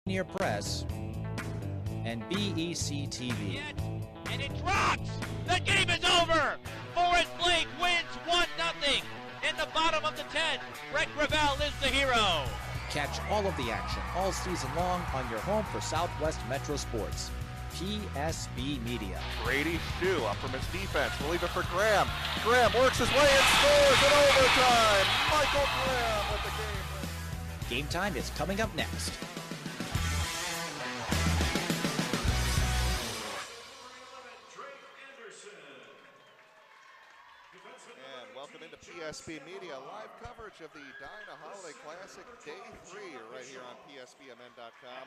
Near Press, and BEC TV. And it drops! The game is over! Forest Lake wins 1-0 in the bottom of the 10th. Brett Gravel is the hero. Catch all of the action all season long on your home for Southwest Metro Sports. PSB Media. Brady Shue up from his defense. We'll leave it for Graham. Graham works his way and scores in overtime. Michael Graham with the game. Game time is coming up next. And welcome into PSB Media, live coverage of the Edina Holiday Classic Day 3 right here on PSBMN.com.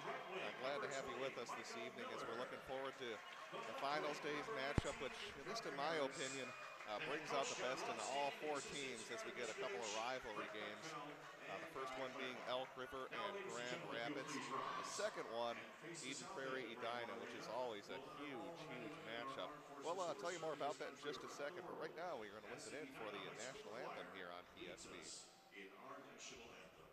Glad to have you with us this evening as we're looking forward to the finals day's matchup, which, at least in my opinion, brings out the best in all four teams as we get a couple of rivalry games. The first one being Elk River and Grand Rapids. The second one, Eden Prairie Edina, which is always a huge, huge matchup. Well, I'll tell you more about that in just a second, but right now we're going to listen in for the national anthem here on PSB. In our national anthem.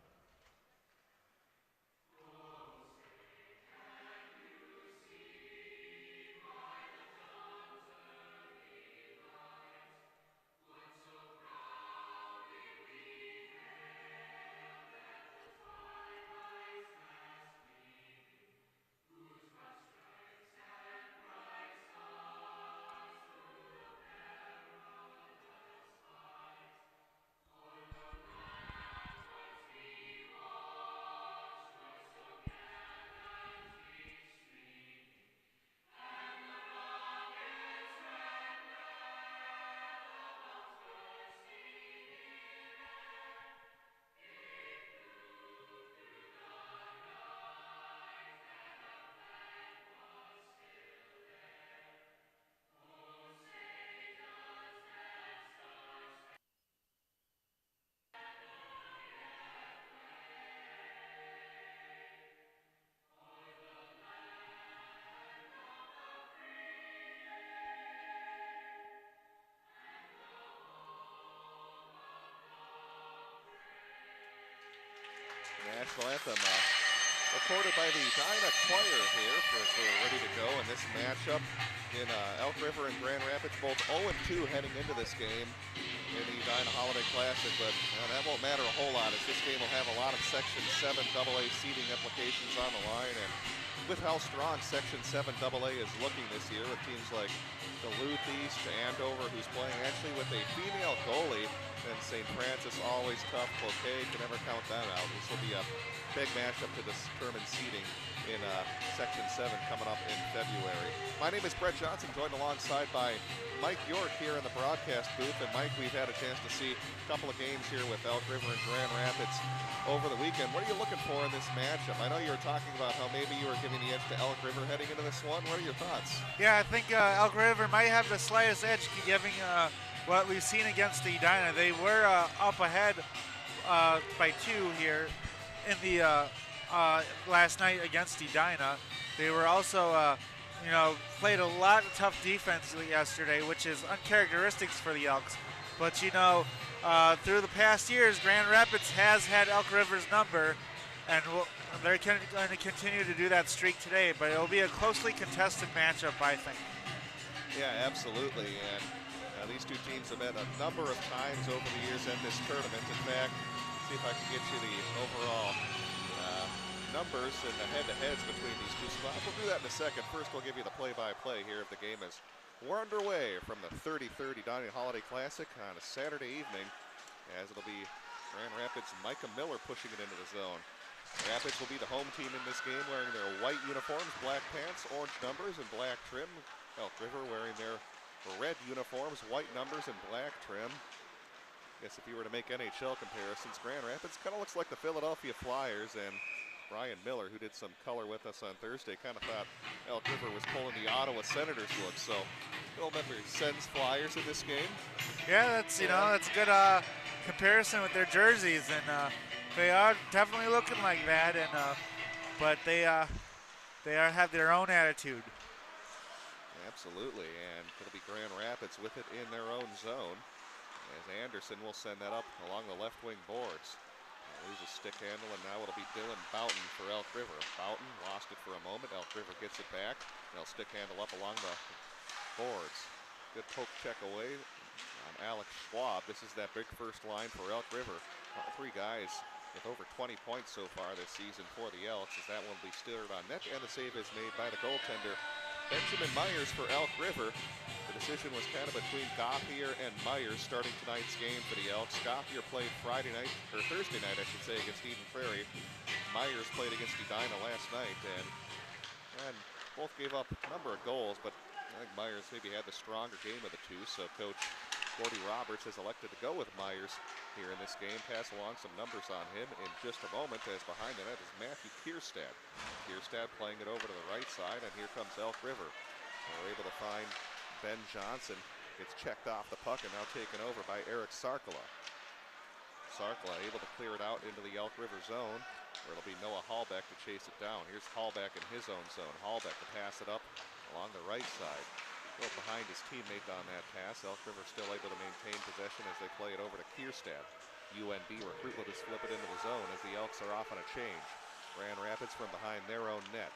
National anthem recorded by the Edina Choir here as we're ready to go in this matchup in Elk River and Grand Rapids, both 0-2 heading into this game in the Edina Holiday Classic, but that won't matter a whole lot as this game will have a lot of Section 7 AA seeding implications on the line, and with how strong Section 7 AA is looking this year with teams like Duluth East, Andover, who's playing actually with a female goalie, and St. Francis, always tough. Cloquet, can never count that out. This will be a big matchup to determine seeding in Section 7 coming up in February. My name is Brett Johnson, joined alongside by Mike York here in the broadcast booth. And Mike, we've had a chance to see a couple of games here with Elk River and Grand Rapids over the weekend. What are you looking for in this matchup? I know you were talking about how maybe you were giving the edge to Elk River heading into this one. What are your thoughts? Yeah, I think Elk River might have the slightest edge giving what we've seen against the Edina. They were up ahead by 2 here in the last night against Edina. They were also, played a lot of tough defense yesterday, which is uncharacteristic for the Elks. But, through the past years, Grand Rapids has had Elk River's number, and they're going to continue to do that streak today. But it'll be a closely contested matchup, I think. Yeah, absolutely. And these two teams have met a number of times over the years in this tournament. In fact, see if I can get you the overall numbers and the head-to-heads between these two spots. We'll do that in a second. First, we'll give you the play-by-play here of the game as we're underway from the 33rd Edina Holiday Classic on a Saturday evening, as it'll be Grand Rapids' Micah Miller pushing it into the zone. Rapids will be the home team in this game, wearing their white uniforms, black pants, orange numbers, and black trim. Elk River wearing their red uniforms, white numbers, and black trim. I guess if you were to make NHL comparisons, Grand Rapids kind of looks like the Philadelphia Flyers, and Brian Miller, who did some color with us on Thursday, kind of thought Elk River was pulling the Ottawa Senators look. So, Bill Member sends Flyers in this game. Yeah, that's that's a good comparison with their jerseys, and they are definitely looking like that. And but they have their own attitude. Absolutely, and it'll be Grand Rapids with it in their own zone, as Anderson will send that up along the left wing boards. Loses stick handle, and now it'll be Dylan Boughton for Elk River. Boughton lost it for a moment. Elk River gets it back. They'll stick handle up along the boards. Good poke check away on Alex Schwab. This is that big first line for Elk River. All three guys with over 20 points so far this season for the Elks, as that one will be steered on net, and the save is made by the goaltender, Benjamin Myers for Elk River. The decision was kind of between Gauthier and Myers starting tonight's game for the Elks. Gauthier played Thursday night, I should say, against Eden Prairie. Myers played against Edina last night, and both gave up a number of goals, but I think Myers maybe had the stronger game of the two, so Coach Gordy Roberts has elected to go with Myers here in this game. Pass along some numbers on him in just a moment, as behind the net is Matthew Kierstad. Kierstad playing it over to the right side, and here comes Elk River. They're able to find Ben Johnson. Gets checked off the puck and now taken over by Eric Sarkala. Sarkala able to clear it out into the Elk River zone, where it'll be Noah Hallbeck to chase it down. Here's Hallbeck in his own zone. Hallbeck to pass it up along the right side. Go behind his teammate on that pass. Elk River still able to maintain possession as they play it over to Kierstad. UNB recruit will just flip it into the zone as the Elks are off on a change. Grand Rapids from behind their own net.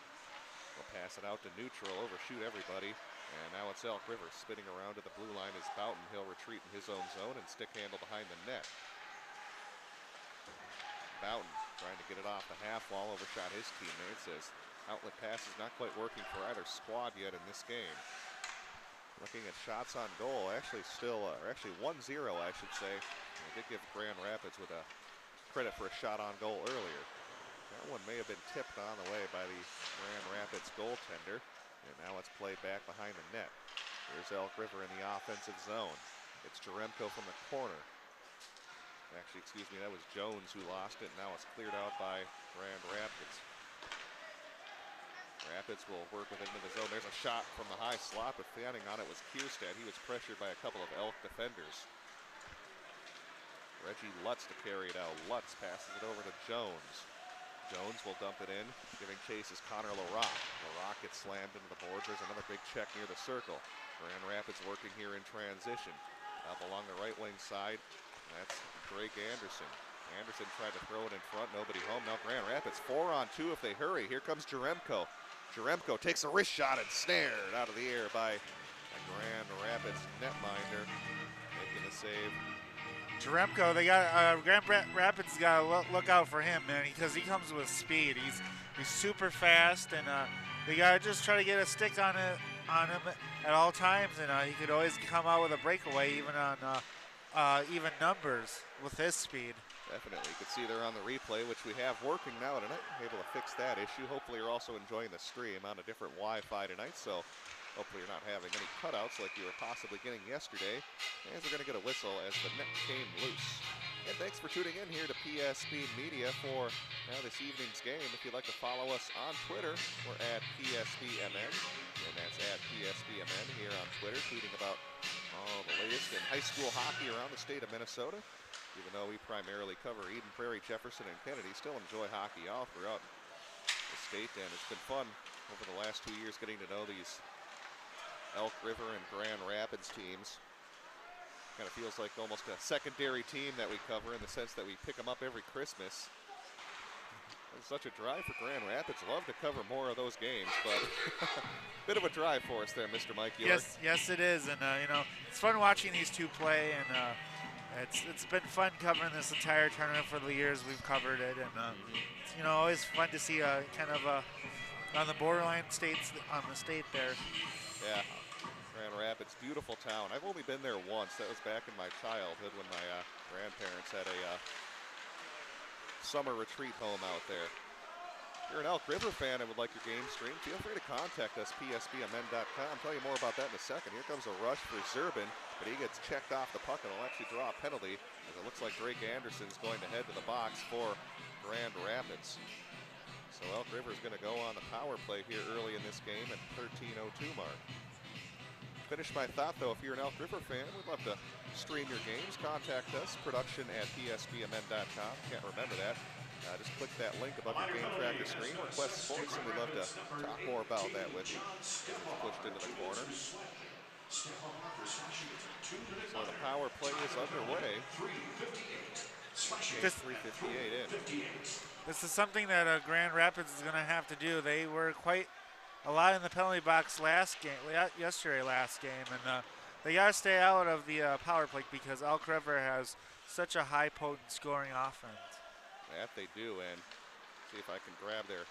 They'll pass it out to neutral, overshoot everybody. And now it's Elk River spinning around to the blue line as Boughton. He'll retreat in his own zone and stick handle behind the net. Boughton trying to get it off the half wall, overshot his teammates as outlet pass is not quite working for either squad yet in this game. Looking at shots on goal, actually 1-0, I should say. They did give Grand Rapids with a credit for a shot on goal earlier. That one may have been tipped on the way by the Grand Rapids goaltender, and now it's played back behind the net. Here's Elk River in the offensive zone. It's Jaremko from the corner. Actually, excuse me, that was Jones who lost it. Now it's cleared out by Grand Rapids. Rapids will work with it into the zone. There's a shot from the high slot, but fanning on it was Kierstad. He was pressured by a couple of Elk defenders. Reggie Lutz to carry it out. Lutz passes it over to Jones. Jones will dump it in. Giving chase is Connor LaRock. LaRock gets slammed into the boards. There's another big check near the circle. Grand Rapids working here in transition. Up along the right wing side, that's Drake Anderson. Anderson tried to throw it in front, nobody home. Now Grand Rapids 4-on-2 if they hurry. Here comes Jaremko. Jaremko takes a wrist shot and snared out of the air by a Grand Rapids netminder, making the save. Jaremko, they got Grand Rapids got to look out for him, man, because he comes with speed. He's super fast, and they got to just try to get a stick on him at all times, and he could always come out with a breakaway, even on even numbers with his speed. Definitely. You can see there on the replay, which we have working now tonight, able to fix that issue. Hopefully you're also enjoying the stream on a different Wi-Fi tonight, so hopefully you're not having any cutouts like you were possibly getting yesterday. As we're going to get a whistle as the net came loose. And thanks for tuning in here to PSB Media for this evening's game. If you'd like to follow us on Twitter, we're at PSBMN. And that's at PSBMN here on Twitter, tweeting about all the latest in high school hockey around the state of Minnesota. Even though we primarily cover Eden Prairie, Jefferson, and Kennedy, still enjoy hockey all throughout the state. And it's been fun over the last 2 years getting to know these Elk River and Grand Rapids teams. Kind of feels like almost a secondary team that we cover in the sense that we pick them up every Christmas. It's such a drive for Grand Rapids. Love to cover more of those games, but bit of a drive for us there, Mr. Mike York. Yes, it is, and it's fun watching these two play, and it's been fun covering this entire tournament for the years we've covered it, and it's always fun to see kind of on the borderline states on the state there. Yeah. Grand Rapids, beautiful town. I've only been there once. That was back in my childhood when my grandparents had a summer retreat home out there. If you're an Elk River fan and would like your game streamed, feel free to contact us, psbmn.com. I'll tell you more about that in a second. Here comes a rush for Zerbin, but he gets checked off the puck and will actually draw a penalty, as it looks like Drake Anderson's going to head to the box for Grand Rapids. So Elk River is going to go on the power play here early in this game at 13:02 mark. Finish my thought, though, if you're an Elk River fan, we'd love to stream your games. Contact us, production at psbmn.com. Can't remember that. Just click that link above your game tracker screen, request sports, and we'd love to talk more about that with you. It's pushed into the corner. So the power play is underway. This, 3:58 in. this is something that Grand Rapids is going to have to do. They were quite a lot in the penalty box last game, yesterday last game, and they got to stay out of the power play because Elk River has such a high potent scoring offense. That they do, and see if I can grab their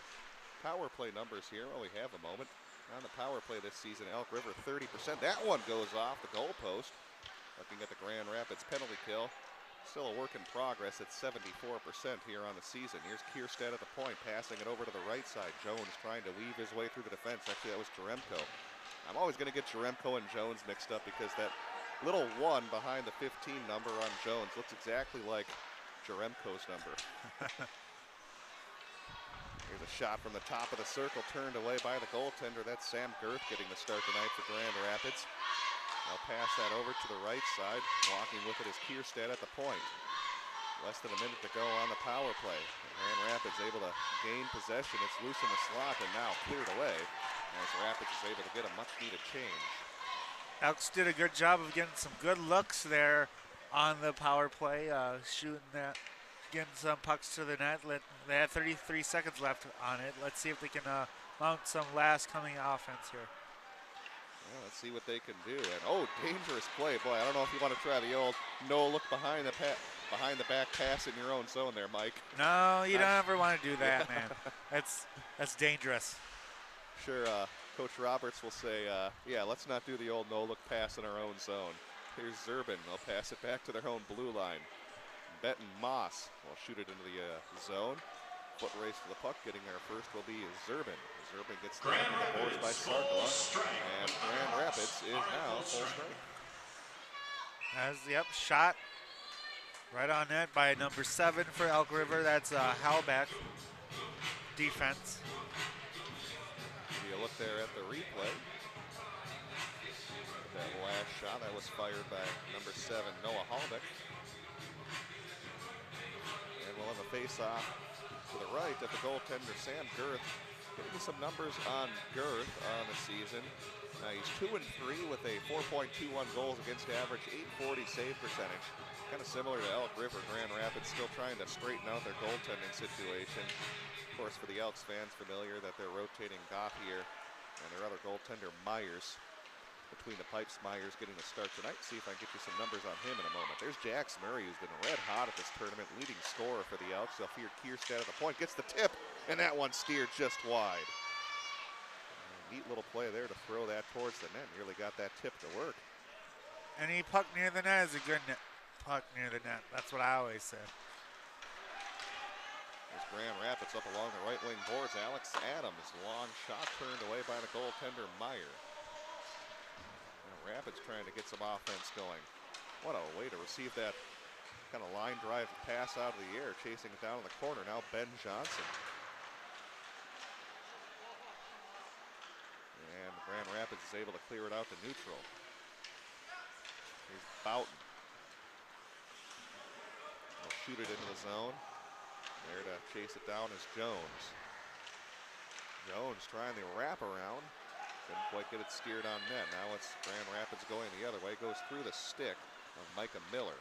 power play numbers here while we have a moment. On the power play this season, Elk River 30%. That one goes off the goalpost. Looking at the Grand Rapids penalty kill, still a work in progress at 74% here on the season. Here's Kierstead at the point, passing it over to the right side. Jones trying to weave his way through the defense. Actually, that was Jaremko. I'm always going to get Jaremko and Jones mixed up because that little 1 behind the 15 number on Jones looks exactly like Jaremko's number. Here's a shot from the top of the circle, turned away by the goaltender. That's Sam Girth getting the start tonight for Grand Rapids. I'll pass that over to the right side. Walking with it is Kierstead at the point. Less than a minute to go on the power play. Grand Rapids able to gain possession. It's loose in the slot and now cleared away as Rapids is able to get a much needed change. Elks did a good job of getting some good looks there on the power play, shooting that, getting some pucks to the net. They had 33 seconds left on it. Let's see if they can mount some last coming offense here. Well, let's see what they can do. And oh, dangerous play. Boy, I don't know if you want to try the old no look behind the back pass in your own zone there, Mike. No, you don't ever want to do that, man. That's dangerous. Sure, Coach Roberts will say, yeah, let's not do the old no look pass in our own zone. Here's Zerbin. They'll pass it back to their own blue line. Benton Moss will shoot it into the zone. Foot race to the puck. Getting there first will be Zerbin. Zerbin gets the boards by Sarkala. And Grand Rapids is now full strength. Shot right on net by number 7 for Elk River. That's Halbeck. Defense. You look there at the replay. That last shot that was fired by number 7, Noah Halbeck. And we'll have a face-off to the right at the goaltender, Sam Girth. Getting some numbers on Girth on the season. He's 2-3 with a 4.21 goals against average, .840 save percentage. Kind of similar to Elk River. Grand Rapids still trying to straighten out their goaltending situation. Of course, for the Elks fans familiar that they're rotating Gauthier and their other goaltender, Myers. Between the pipes, Myers getting the start tonight. See if I can get you some numbers on him in a moment. There's Jax Murray, who's been red hot at this tournament, leading scorer for the Elks. Zafir Kierstead at the point, gets the tip, and that one steered just wide. Neat little play there to throw that towards the net. Nearly got that tip to work. Any puck near the net is a good puck near the net. That's what I always said. There's Grand Rapids up along the right wing boards. Alex Adams, long shot turned away by the goaltender Meyer. Rapids trying to get some offense going. What a way to receive that kind of line drive pass out of the air, chasing it down in the corner. Now Ben Johnson. And Grand Rapids is able to clear it out to neutral. Here's Boughton. He'll shoot it into the zone. There to chase it down is Jones. Jones trying the wraparound. Didn't quite get it steered on net. Now it's Grand Rapids going the other way. Goes through the stick of Micah Miller.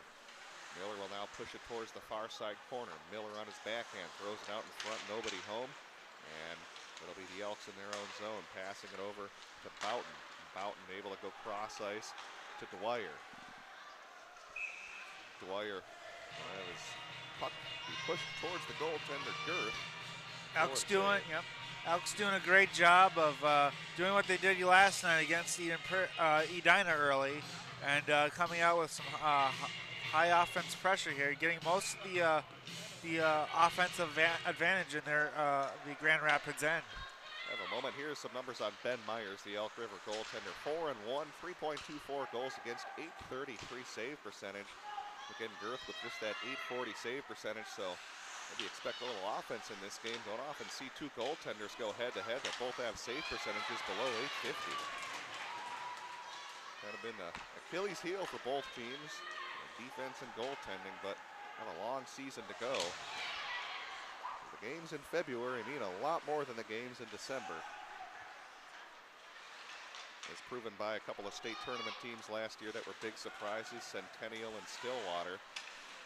Miller will now push it towards the far side corner. Miller on his backhand, throws it out in front, nobody home. And it'll be the Elks in their own zone, passing it over to Boughton. Boughton able to go cross ice to Dwyer. Dwyer, his puck be pushed towards the goaltender, Girth. Elks doing, Elks doing a great job of doing what they did last night against Edina early, and coming out with some high offense pressure here, getting most of the offensive advantage in their the Grand Rapids end. Have a moment. Here's some numbers on Ben Myers, the Elk River goaltender. 4-1, 3.24 goals against, .833 save percentage. Again, Girth with just that .840 save percentage, so maybe expect a little offense in this game. Don't often see two goaltenders go head-to-head that both have save percentages below .850. Kind of been the Achilles heel for both teams, defense and goaltending, but have a long season to go. The games in February mean a lot more than the games in December. As proven by a couple of state tournament teams last year that were big surprises, Centennial and Stillwater.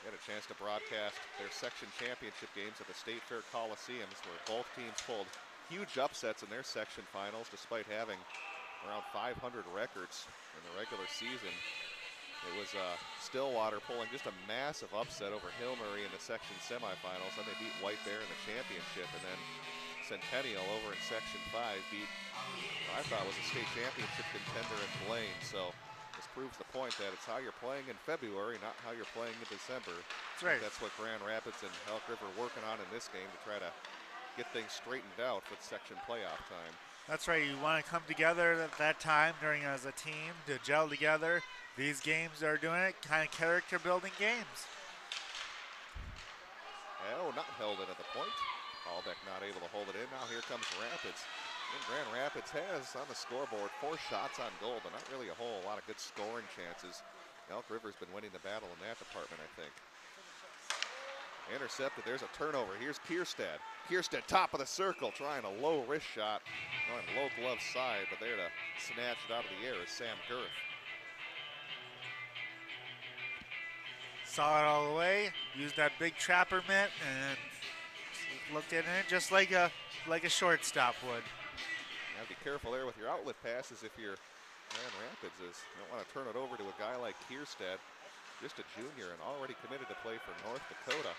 Had a chance to broadcast their section championship games at the State Fair Coliseums, where both teams pulled huge upsets in their section finals despite having around 500 records in the regular season. It was Stillwater pulling just a massive upset over Hill-Murray in the section semifinals. Then they beat White Bear in the championship, and then Centennial over in Section 5 beat what I thought was a state championship contender in Blaine. So this proves the point that it's how you're playing in February, not how you're playing in December. That's right. That's what Grand Rapids and Elk River are working on in this game to try to get things straightened out for the section playoff time. That's right. You want to come together at that time during as a team to gel together. These games are doing it, kind of character building games. Oh, not held in at the point. Albeck not able to hold it in. Now here comes Rapids. And Grand Rapids has on the scoreboard 4 shots on goal, but not really a whole lot of good scoring chances. Elk River's been winning the battle in that department, I think. Intercepted, there's a turnover. Here's Kierstead. Kierstead, top of the circle, trying a low wrist shot on low glove side, but there to snatch it out of the air is Sam Girth. Saw it all the way, used that big trapper mitt, and looked at it just like a shortstop would. You have to be careful there with your outlet passes if you're Grand Rapids. You don't want to turn it over to a guy like Kierstead, just a junior and already committed to play for North Dakota.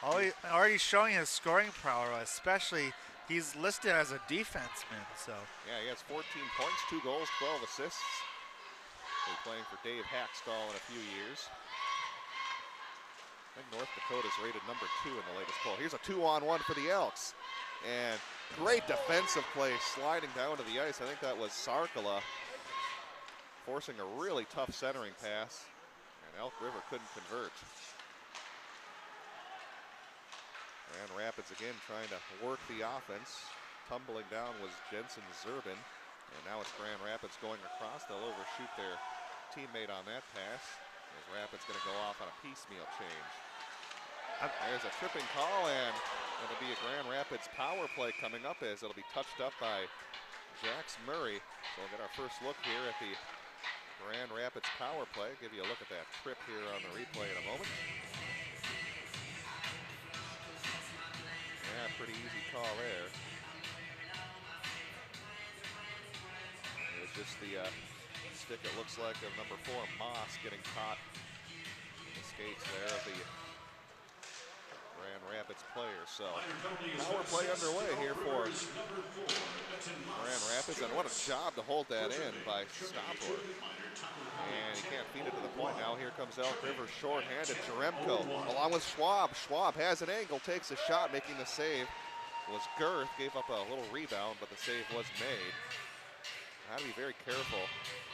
Already showing his scoring prowess, especially he's listed as a defenseman. So yeah, he has 14 points, 2 goals, 12 assists. He'll be playing for Dave Hackstall in a few years. I think North Dakota's rated number 2 in the latest poll. Here's a 2-on-1 for the Elks. And great defensive play sliding down to the ice. I think that was Sarkala forcing a really tough centering pass. And Elk River couldn't convert. And Rapids again trying to work the offense. Tumbling down was Jensen Zerbin. And now it's Grand Rapids going across. They'll overshoot their teammate on that pass. As Rapids going to go off on a piecemeal change. There's a tripping call, and it'll be a Grand Rapids power play coming up as it'll be touched up by Jax Murray. So we'll get our first look here at the Grand Rapids power play. Give you a look at that trip here on the replay in a moment. Yeah, pretty easy call there. It's just the stick, it looks like, of number 4, Moss, getting caught in the skates there of the Grand Rapids player. So power play underway here for Grand Rapids, and what a job to hold that in by Stopper. And he can't feed it to the point. Now here comes Elk River short-handed. Jaremko along with Schwab. Schwab has an angle, takes a shot, making the save. Was Girth, gave up a little rebound, but the save was made. Got to be very careful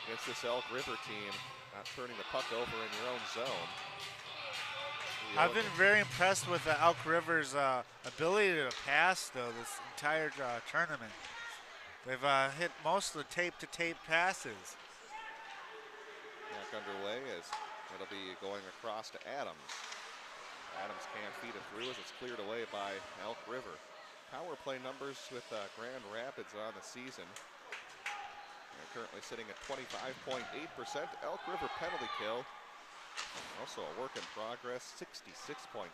against this Elk River team, not turning the puck over in your own zone. I've been very impressed with Elk River's ability to pass, though, this entire tournament. They've hit most of the tape-to-tape passes. Back underway as it'll be going across to Adams. Adams can't feed it through as it's cleared away by Elk River. Power play numbers with Grand Rapids on the season. They're currently sitting at 25.8%. Elk River penalty kill. Also a work in progress, 66.7%.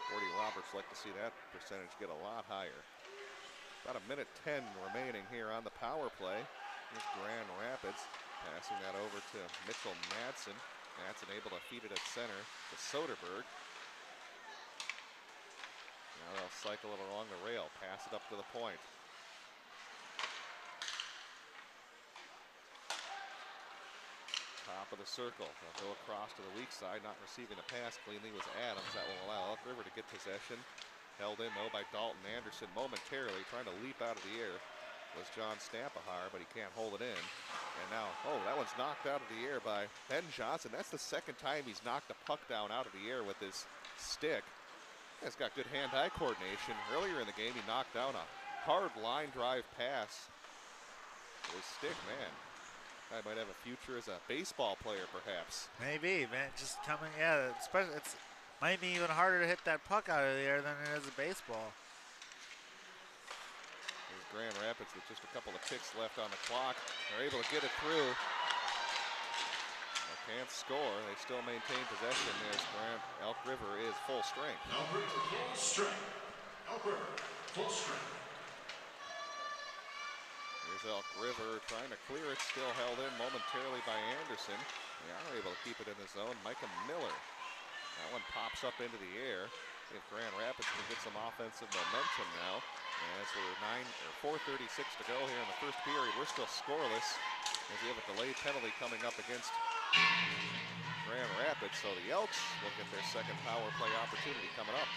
Gordy Roberts like to see that percentage get a lot higher. About 1:10 remaining here on the power play. Here's Grand Rapids passing that over to Mitchell Madsen. Madsen able to feed it at center to Soderberg. Now they'll cycle it along the rail, pass it up to the point. Top of the circle. They'll go across to the weak side, not receiving the pass cleanly was Adams. That will allow Elk River to get possession. Held in though by Dalton Anderson momentarily, trying to leap out of the air was John Stampahar, but he can't hold it in. And now, oh, that one's knocked out of the air by Ben Johnson. That's the second time he's knocked a puck down out of the air with his stick. He's got good hand-eye coordination. Earlier in the game, he knocked down a hard line drive pass. His stick, man. I might have a future as a baseball player, perhaps. Maybe, man. Just coming, yeah. Especially, it's might be even harder to hit that puck out of the air than it is a baseball. There's Grand Rapids with just a couple of ticks left on the clock. They're able to get it through. A can't score. They still maintain possession as Elk River is full strength. Elk River full strength. Elk River full strength. Here's Elk River trying to clear it, still held in momentarily by Anderson. They are able to keep it in the zone. Micah Miller. That one pops up into the air. If Grand Rapids can get some offensive momentum now. As we're 4:36 to go here in the first period, we're still scoreless as we have a delayed penalty coming up against Grand Rapids. So the Elks will get their second power play opportunity coming up.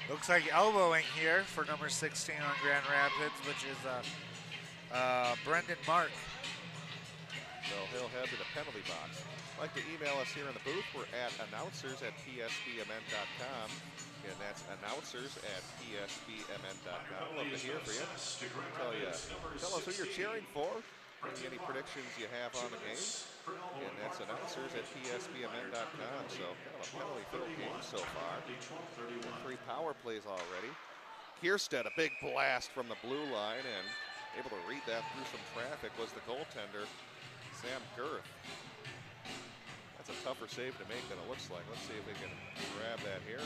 Looks like elbowing here for number 16 on Grand Rapids, which is Brendan Mark. So he'll head to the penalty box. Like to email us here in the booth. We're at announcers@psbmn.com. And that's announcers@psbmn.com. Love to hear from you. Tell us who you're cheering for. Any predictions you have on the game. And that's announcers@psbmn.com. So kind of a penalty-filled game so far. 3 power plays already. Kierstead, a big blast from the blue line, and able to read that through some traffic was the goaltender, Sam Girth. That's a tougher save to make than it looks like. Let's see if we can grab that here.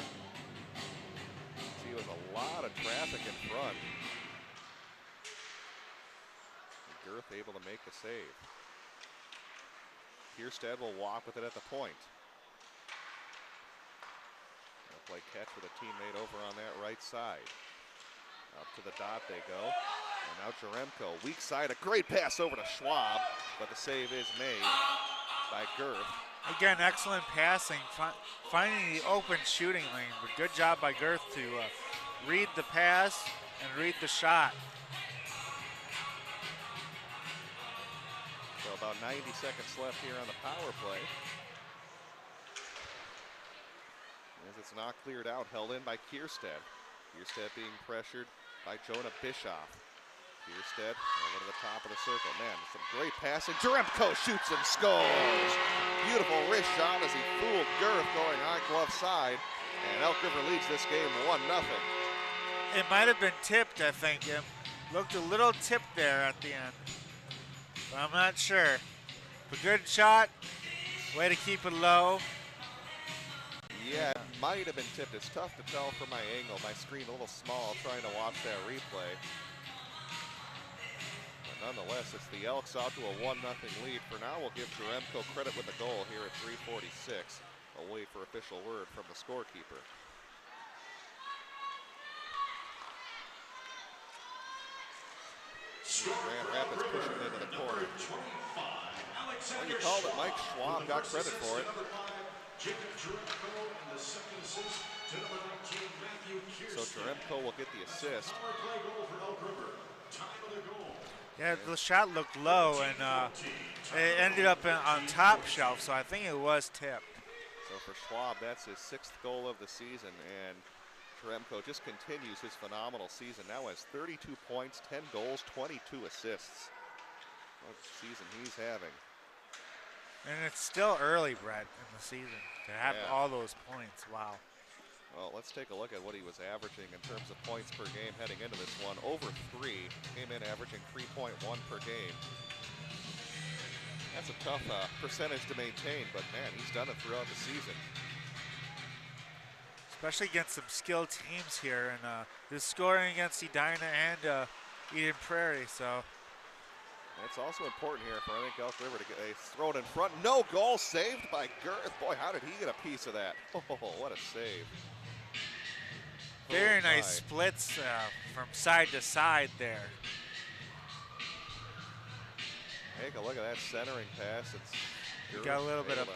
See, it was a lot of traffic in front. And Girth able to make the save. Kierstead will walk with it at the point. They'll play catch with a teammate over on that right side. Up to the dot they go. And now Jaremko, weak side, a great pass over to Schwab, but the save is made by Girth. Again, excellent passing, finding the open shooting lane. But good job by Girth to read the pass and read the shot. So about 90 seconds left here on the power play. As it's not cleared out, held in by Kierstead. Kierstead being pressured by Jonah Bischoff. Kierstead over to the top of the circle. Man, some great passing. Jaremko shoots and scores. Beautiful wrist shot as he fooled Girth going on glove side. And Elk River leads this game 1-0. It might have been tipped, I think. It looked a little tipped there at the end. But I'm not sure. But good shot. Way to keep it low. Yeah, it might have been tipped. It's tough to tell from my angle. My screen a little small trying to watch that replay. Nonetheless, it's the Elks out to a 1-0 lead. For now, we'll give Jaremko credit with the goal here at 3:46. We'll wait for official word from the scorekeeper. Grand Rapids pushing it into the corner. Well, you called it, Mike Schwab got credit for it. So Jaremko will get the assist. Yeah, the shot looked low, and it ended up on top shelf, so I think it was tipped. So for Schwab, that's his 6th goal of the season, and Jaremko just continues his phenomenal season. Now has 32 points, 10 goals, 22 assists. What a season he's having. And it's still early, Brett, in the season to have all those points. Wow. Well, let's take a look at what he was averaging in terms of points per game heading into this one. Over 3, came in averaging 3.1 per game. That's a tough percentage to maintain, but man, he's done it throughout the season. Especially against some skilled teams here, and he's scoring against Edina and Eden Prairie, so. It's also important here for, I think, Elk River to get a throw it in front. No goal, saved by Girth. Boy, how did he get a piece of that? Oh, what a save. Very nice splits from side to side there. Take a look at that centering pass. It's got a little bit of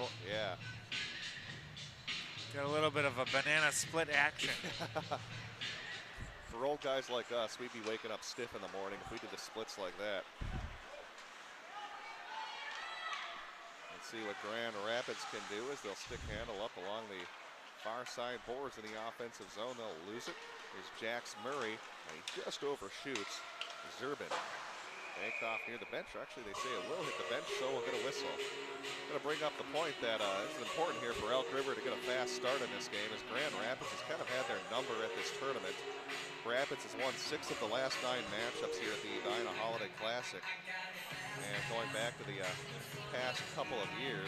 got a little bit of a banana split action. For old guys like us, we'd be waking up stiff in the morning if we did the splits like that. Let's see what Grand Rapids can do as they'll stick handle up along the far side boards in the offensive zone. They'll lose it. There's Jax Murray, and he just overshoots Zerbin. Banked off near the bench. Actually, they say it will hit the bench, so we'll get a whistle. Going to bring up the point that this is important here for Elk River to get a fast start in this game, as Grand Rapids has kind of had their number at this tournament. Rapids has won 6 of the last 9 matchups here at the Edina Holiday Classic. And going back to the past couple of years,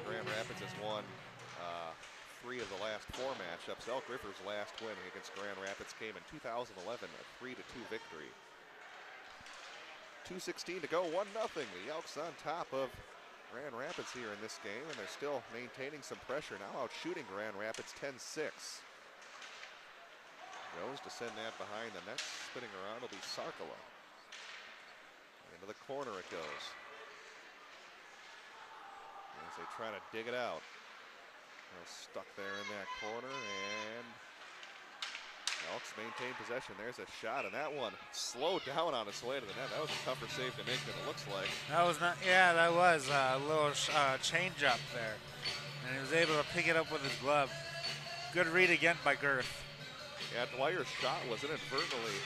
Grand Rapids has won 3 of the last 4 matchups. Elk River's last win against Grand Rapids came in 2011, a 3-2 victory. 2:16 to go, 1-0. The Elks on top of Grand Rapids here in this game, and they're still maintaining some pressure. Now out shooting Grand Rapids 10-6. Goes to send that behind the net. Spinning around will be Sarkala. Into the corner it goes. As they try to dig it out. They're stuck there in that corner, and Elks maintain possession. There's a shot, and that one slowed down on its way to the net. That was a tougher save to make than it looks like. That was not, yeah, that was a little change up there. And he was able to pick it up with his glove. Good read again by Girth. Yeah, Dwyer's shot was inadvertently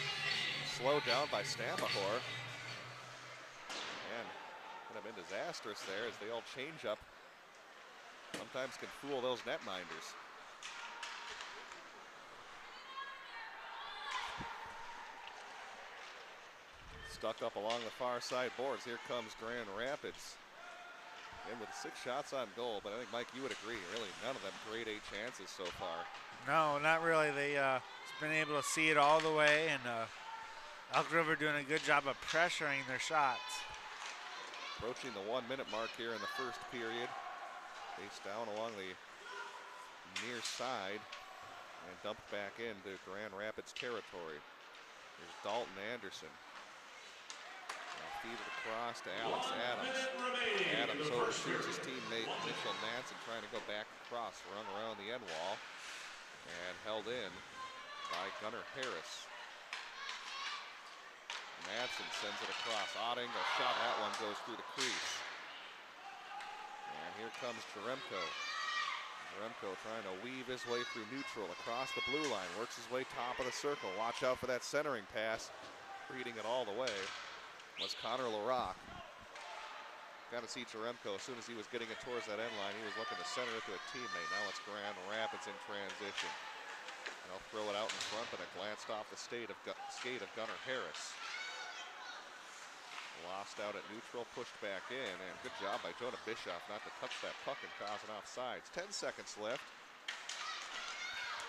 slowed down by Stamahor. And could have been disastrous there as the old change up sometimes can fool those netminders. Stuck up along the far side boards. Here comes Grand Rapids. And with 6 shots on goal, but I think, Mike, you would agree, really none of them grade A chances so far. No, not really. They've been able to see it all the way, and Elk River doing a good job of pressuring their shots. Approaching the 1-minute mark here in the first period. Face down along the near side and dumped back into Grand Rapids territory. Here's Dalton Anderson. Feed it across to Alex Adams. Adams overshoots his teammate Mitchell Madsen, trying to go back across, run around the end wall, and held in by Gunnar Harris. Madsen sends it across. Otting, a shot, that one goes through the crease. And here comes Jeremko. Jeremko trying to weave his way through neutral across the blue line, works his way top of the circle. Watch out for that centering pass. Reading it all the way was Connor LaRock. Got to see Jeremko as soon as he was getting it towards that end line. He was looking to center it to a teammate. Now it's Grand Rapids in transition. They'll throw it out in front, but it glanced off the skate of Gunnar Harris. Lost out at neutral, pushed back in, and good job by Jonah Bischoff not to touch that puck and cause an offsides. 10 seconds left.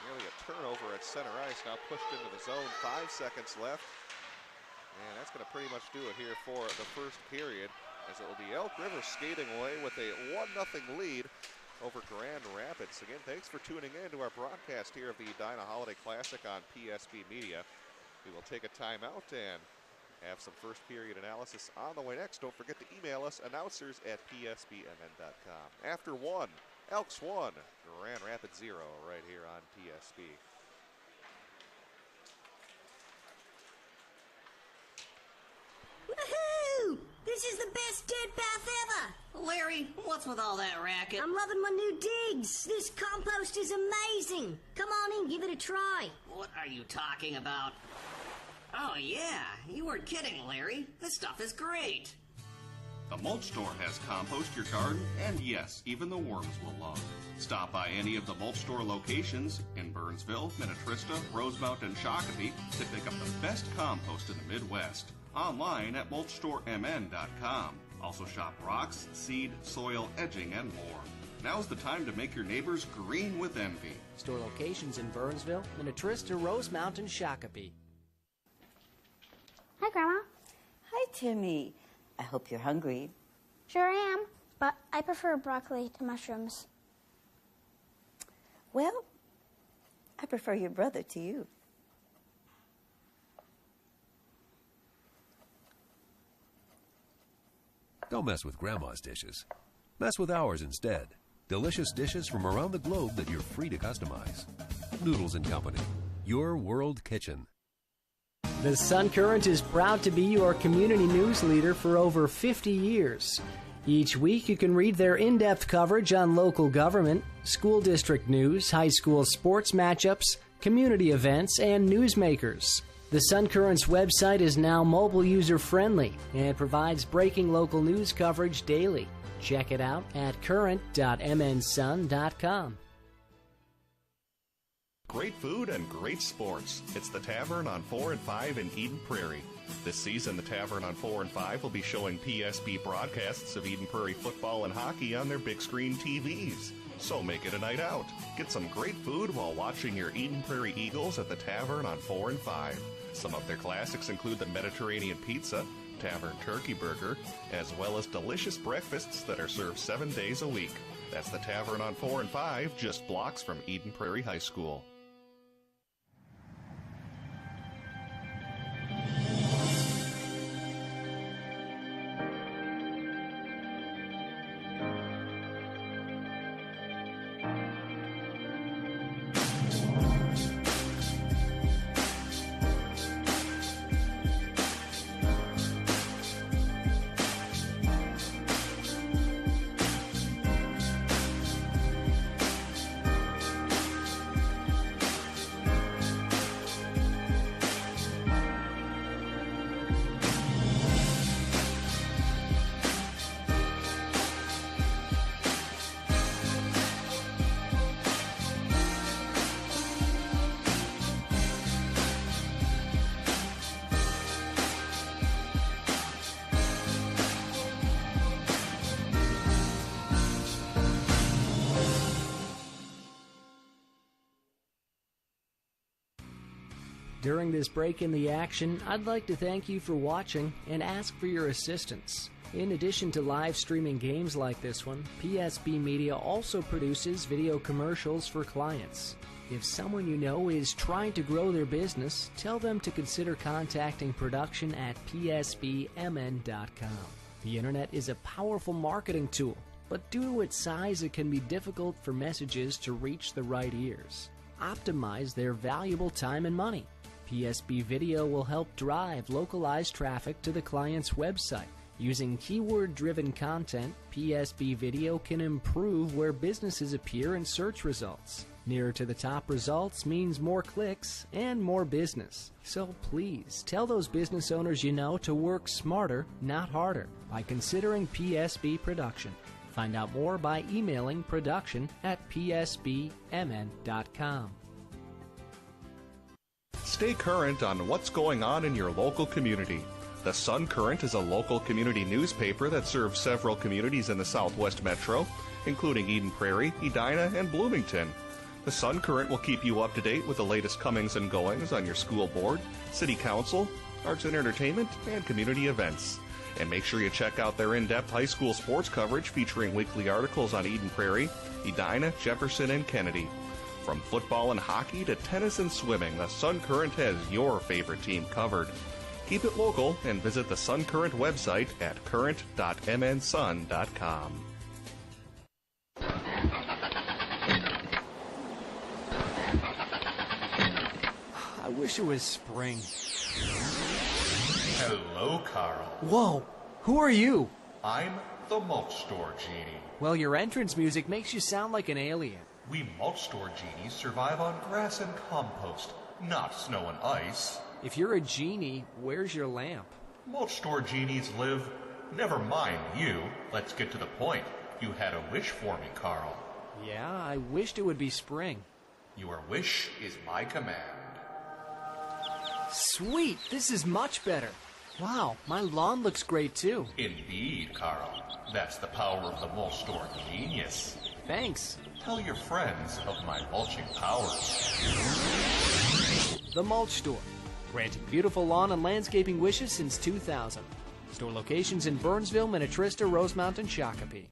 Nearly a turnover at center ice, now pushed into the zone. 5 seconds left. And that's going to pretty much do it here for the first period, as it will be Elk River skating away with a 1-0 lead over Grand Rapids. Again, thanks for tuning in to our broadcast here of the Edina Holiday Classic on PSB Media. We will take a timeout and have some first period analysis on the way next. Don't forget to email us, announcers@psbmn.com. After 1, Elks 1, Grand Rapids 0, right here on PSB. Woohoo! This is the best dirt bath ever! Larry, what's with all that racket? I'm loving my new digs. This compost is amazing. Come on in, give it a try. What are you talking about? Oh yeah, you weren't kidding, Larry. This stuff is great. The Mulch Store has compost your garden, and yes, even the worms will love. Stop by any of the Mulch Store locations in Burnsville, Minnetrista, Rosemount, and Shakopee to pick up the best compost in the Midwest. Online at mulchstoremn.com. Also shop rocks, seed, soil, edging, and more. Now's the time to make your neighbors green with envy. Store locations in Burnsville, Minnetrista, Rosemount, and Shakopee. Hi, Grandma. Hi, Timmy. I hope you're hungry. Sure am, but I prefer broccoli to mushrooms. Well, I prefer your brother to you. Don't mess with Grandma's dishes. Mess with ours instead. Delicious dishes from around the globe that you're free to customize. Noodles & Company, your world kitchen. The Sun Current is proud to be your community news leader for over 50 years. Each week you can read their in-depth coverage on local government, school district news, high school sports matchups, community events, and newsmakers. The Sun Current's website is now mobile user-friendly and provides breaking local news coverage daily. Check it out at current.mnsun.com. great food and great sports. It's the Tavern on 4 and 5 in Eden Prairie. This season, the Tavern on 4 and 5 will be showing PSB broadcasts of Eden Prairie football and hockey on their big screen TVs. So make it a night out. Get some great food while watching your Eden Prairie Eagles at the Tavern on 4 and 5. Some of their classics include the Mediterranean Pizza, Tavern Turkey Burger, as well as delicious breakfasts that are served 7 days a week. That's the Tavern on 4 and 5, just blocks from Eden Prairie High School. During this break in the action, I'd like to thank you for watching and ask for your assistance. In addition to live streaming games like this one, PSB Media also produces video commercials for clients. If someone you know is trying to grow their business, tell them to consider contacting production at psbmn.com. The internet is a powerful marketing tool, but due to its size, it can be difficult for messages to reach the right ears. Optimize their valuable time and money. PSB Video will help drive localized traffic to the client's website. Using keyword-driven content, PSB Video can improve where businesses appear in search results. Nearer to the top results means more clicks and more business. So please, tell those business owners you know to work smarter, not harder, by considering PSB Production. Find out more by emailing production@psbmn.com. Stay current on what's going on in your local community. The Sun Current is a local community newspaper that serves several communities in the Southwest Metro, including Eden Prairie, Edina, and Bloomington. The Sun Current will keep you up to date with the latest comings and goings on your school board, city council, arts and entertainment, and community events. And make sure you check out their in-depth high school sports coverage featuring weekly articles on Eden Prairie, Edina, Jefferson, and Kennedy. From football and hockey to tennis and swimming, the Sun Current has your favorite team covered. Keep it local and visit the Sun Current website at current.mnsun.com. I wish it was spring. Hello, Carl. Whoa, who are you? I'm the Mulch Store Genie. Well, your entrance music makes you sound like an alien. We Mulch Store Genies survive on grass and compost, not snow and ice. If you're a genie, where's your lamp? Mulch Store Genies live... Never mind you. Let's get to the point. You had a wish for me, Carl. Yeah, I wished it would be spring. Your wish is my command. Sweet, this is much better. Wow, my lawn looks great too. Indeed, Carl. That's the power of the Mulch Store Genius. Thanks. Tell your friends of my mulching powers. The Mulch Store, granting beautiful lawn and landscaping wishes since 2000. Store locations in Burnsville, Minnetrista, Rosemount, and Shakopee.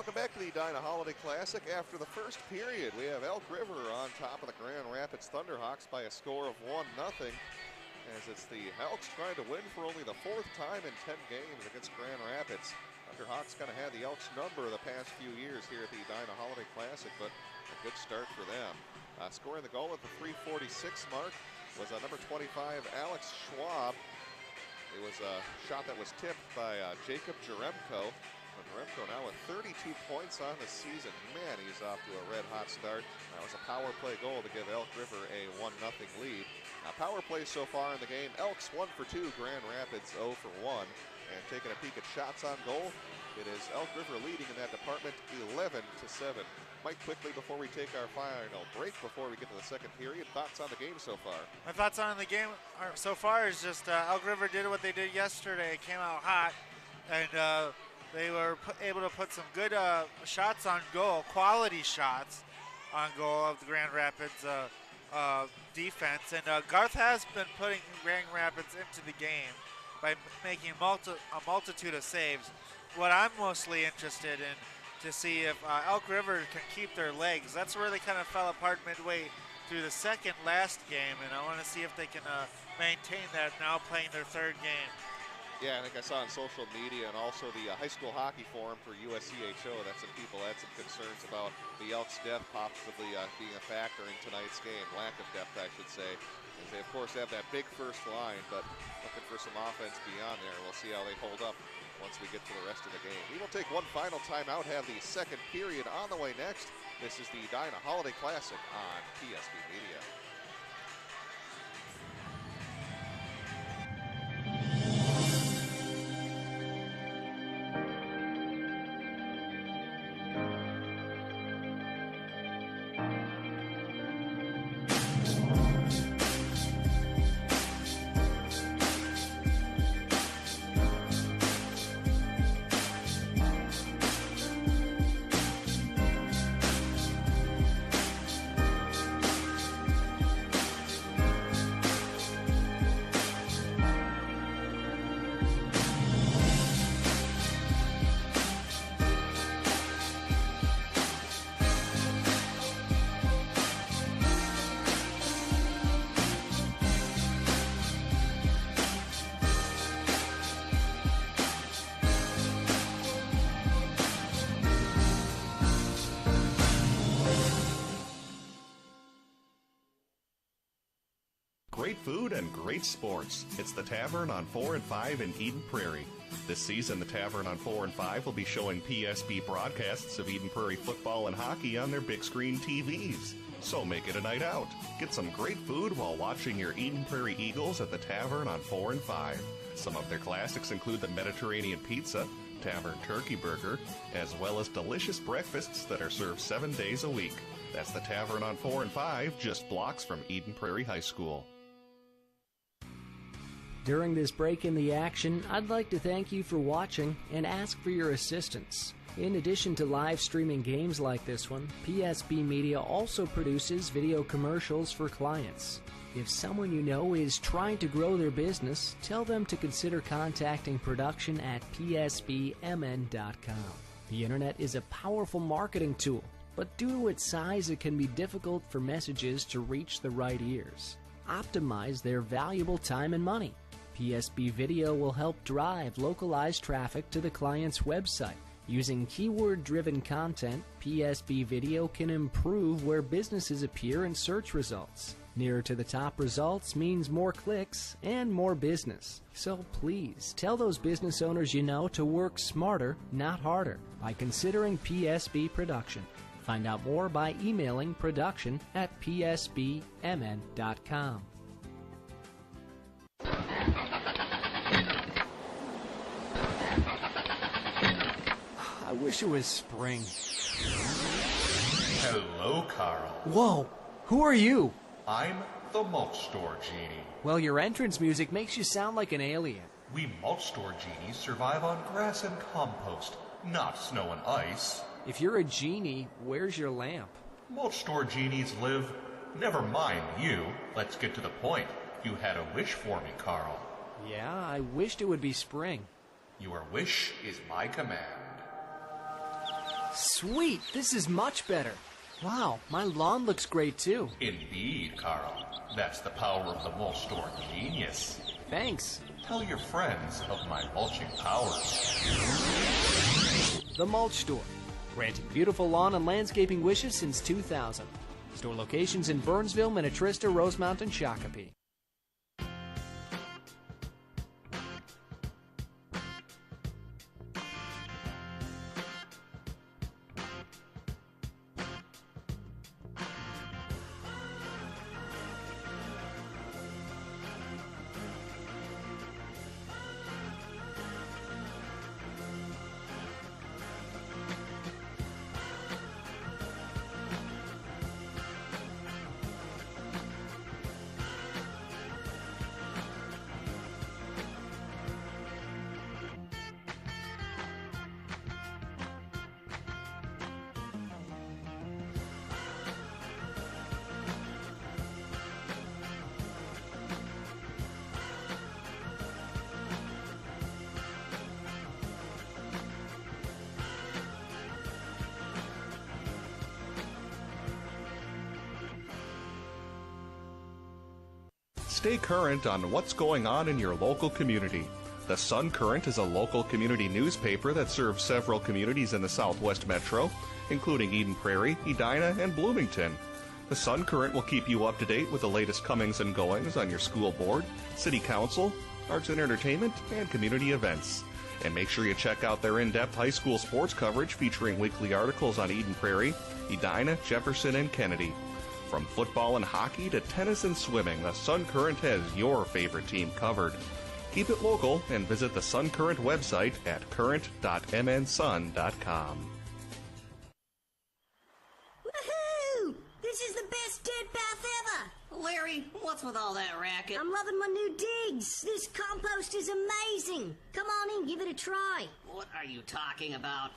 Welcome back to the Edina Holiday Classic. After the first period, we have Elk River on top of the Grand Rapids Thunderhawks by a score of 1-0. As it's the Elks trying to win for only the 4th time in 10 games against Grand Rapids. Thunderhawks kind of had the Elks number the past few years here at the Edina Holiday Classic, but a good start for them. Scoring the goal at the 3:46 mark was number 25, Alex Schwab. It was a shot that was tipped by Jacob Jaremko. Jaremko now with 32 points on the season. Man, he's off to a red-hot start. That was a power play goal to give Elk River a 1-0 lead. Power plays so far in the game, Elks 1 for 2, Grand Rapids 0 for 1. And taking a peek at shots on goal, it is Elk River leading in that department 11-7. Mike, quickly before we take our final break, before we get to the second period, thoughts on the game so far? My thoughts on the game so far is just Elk River did what they did yesterday. It came out hot, and they were able to put some good shots on goal, quality shots on goal of the Grand Rapids defense. And Garth has been putting Grand Rapids into the game by making a multitude of saves. What I'm mostly interested in to see if Elk River can keep their legs. That's where they kind of fell apart midway through the second last game, and I want to see if they can maintain that now playing their 3rd game. Yeah, I think I saw on social media and also the high school hockey forum for USCHO that some people had some concerns about the Elks' depth possibly being a factor in tonight's game. Lack of depth, I should say. As they, of course, have that big first line, but looking for some offense beyond there. We'll see how they hold up once we get to the rest of the game. We will take one final timeout, have the second period on the way next. This is the Edina Holiday Classic on PSB Media. Great food and great sports. It's the Tavern on 4 and 5 in Eden Prairie. This season, the Tavern on 4 and 5 will be showing PSB broadcasts of Eden Prairie football and hockey on their big screen TVs. So make it a night out. Get some great food while watching your Eden Prairie Eagles at the Tavern on 4 and 5. Some of their classics include the Mediterranean Pizza, Tavern Turkey Burger, as well as delicious breakfasts that are served 7 days a week. That's the Tavern on 4 and 5, just blocks from Eden Prairie High School. During this break in the action, I'd like to thank you for watching and ask for your assistance. In addition to live streaming games like this one, PSB Media also produces video commercials for clients. If someone you know is trying to grow their business, tell them to consider contacting production at psbmn.com. The internet is a powerful marketing tool, but due to its size, it can be difficult for messages to reach the right ears. Optimize their valuable time and money. PSB Video will help drive localized traffic to the client's website. Using keyword-driven content, PSB Video can improve where businesses appear in search results. Nearer to the top results means more clicks and more business. So please, tell those business owners you know to work smarter, not harder, by considering PSB Production. Find out more by emailing production@psbmn.com. I wish it was spring. Hello, Carl. Whoa, who are you? I'm the Mulch Store Genie. Well, your entrance music makes you sound like an alien. We Mulch Store Genies survive on grass and compost, not snow and ice. If you're a genie, where's your lamp? Mulch Store Genies live... Never mind you. Let's get to the point. You had a wish for me, Carl. Yeah, I wished it would be spring. Your wish is my command. Sweet, this is much better. Wow, my lawn looks great too. Indeed, Carl. That's the power of the mulch store genius. Thanks. Tell your friends of my mulching powers. The Mulch Store, granting beautiful lawn and landscaping wishes since 2000. Store locations in Burnsville, Minnetrista, Rosemount, and Shakopee. Stay current on what's going on in your local community. The Sun Current is a local community newspaper that serves several communities in the Southwest Metro, including Eden Prairie, Edina, and Bloomington. The Sun Current will keep you up to date with the latest comings and goings on your school board, city council, arts and entertainment, and community events. And make sure you check out their in-depth high school sports coverage featuring weekly articles on Eden Prairie, Edina, Jefferson, and Kennedy. From football and hockey to tennis and swimming, the Sun Current has your favorite team covered. Keep it local and visit the Sun Current website at current.mnsun.com. Woohoo! This is the best dirt bath ever! Larry, what's with all that racket? I'm loving my new digs. This compost is amazing. Come on in, give it a try. What are you talking about?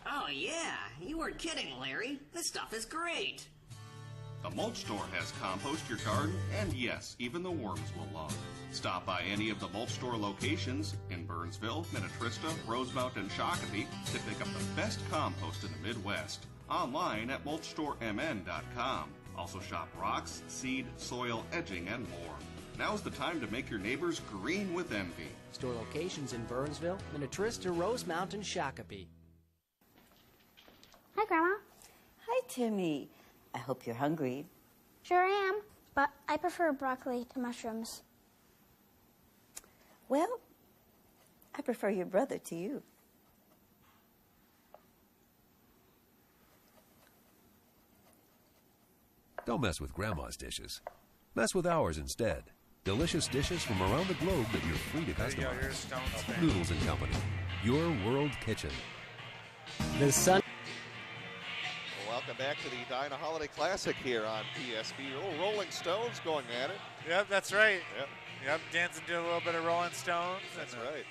Oh, yeah. You weren't kidding, Larry. This stuff is great. The Mulch Store has compost your garden, and yes, even the worms will love. Stop by any of the Mulch Store locations in Burnsville, Minnetrista, Rosemount, and Shakopee to pick up the best compost in the Midwest. Online at mulchstoremn.com. Also shop rocks, seed, soil, edging, and more. Now's the time to make your neighbors green with envy. Store locations in Burnsville, Minnetrista, Rosemount, and Shakopee. Hi, Grandma. Hi, Timmy. I hope you're hungry. Sure am, but I prefer broccoli to mushrooms. Well, I prefer your brother to you. Don't mess with Grandma's dishes. Mess with ours instead. Delicious dishes from around the globe that you're free to customize. Noodles and Company, your world kitchen. The Sun. Welcome back to the Edina Holiday Classic here on PSB. Little Rolling Stones going at it. Yep, that's right. Yep, dancing to a little bit of Rolling Stones. That's right.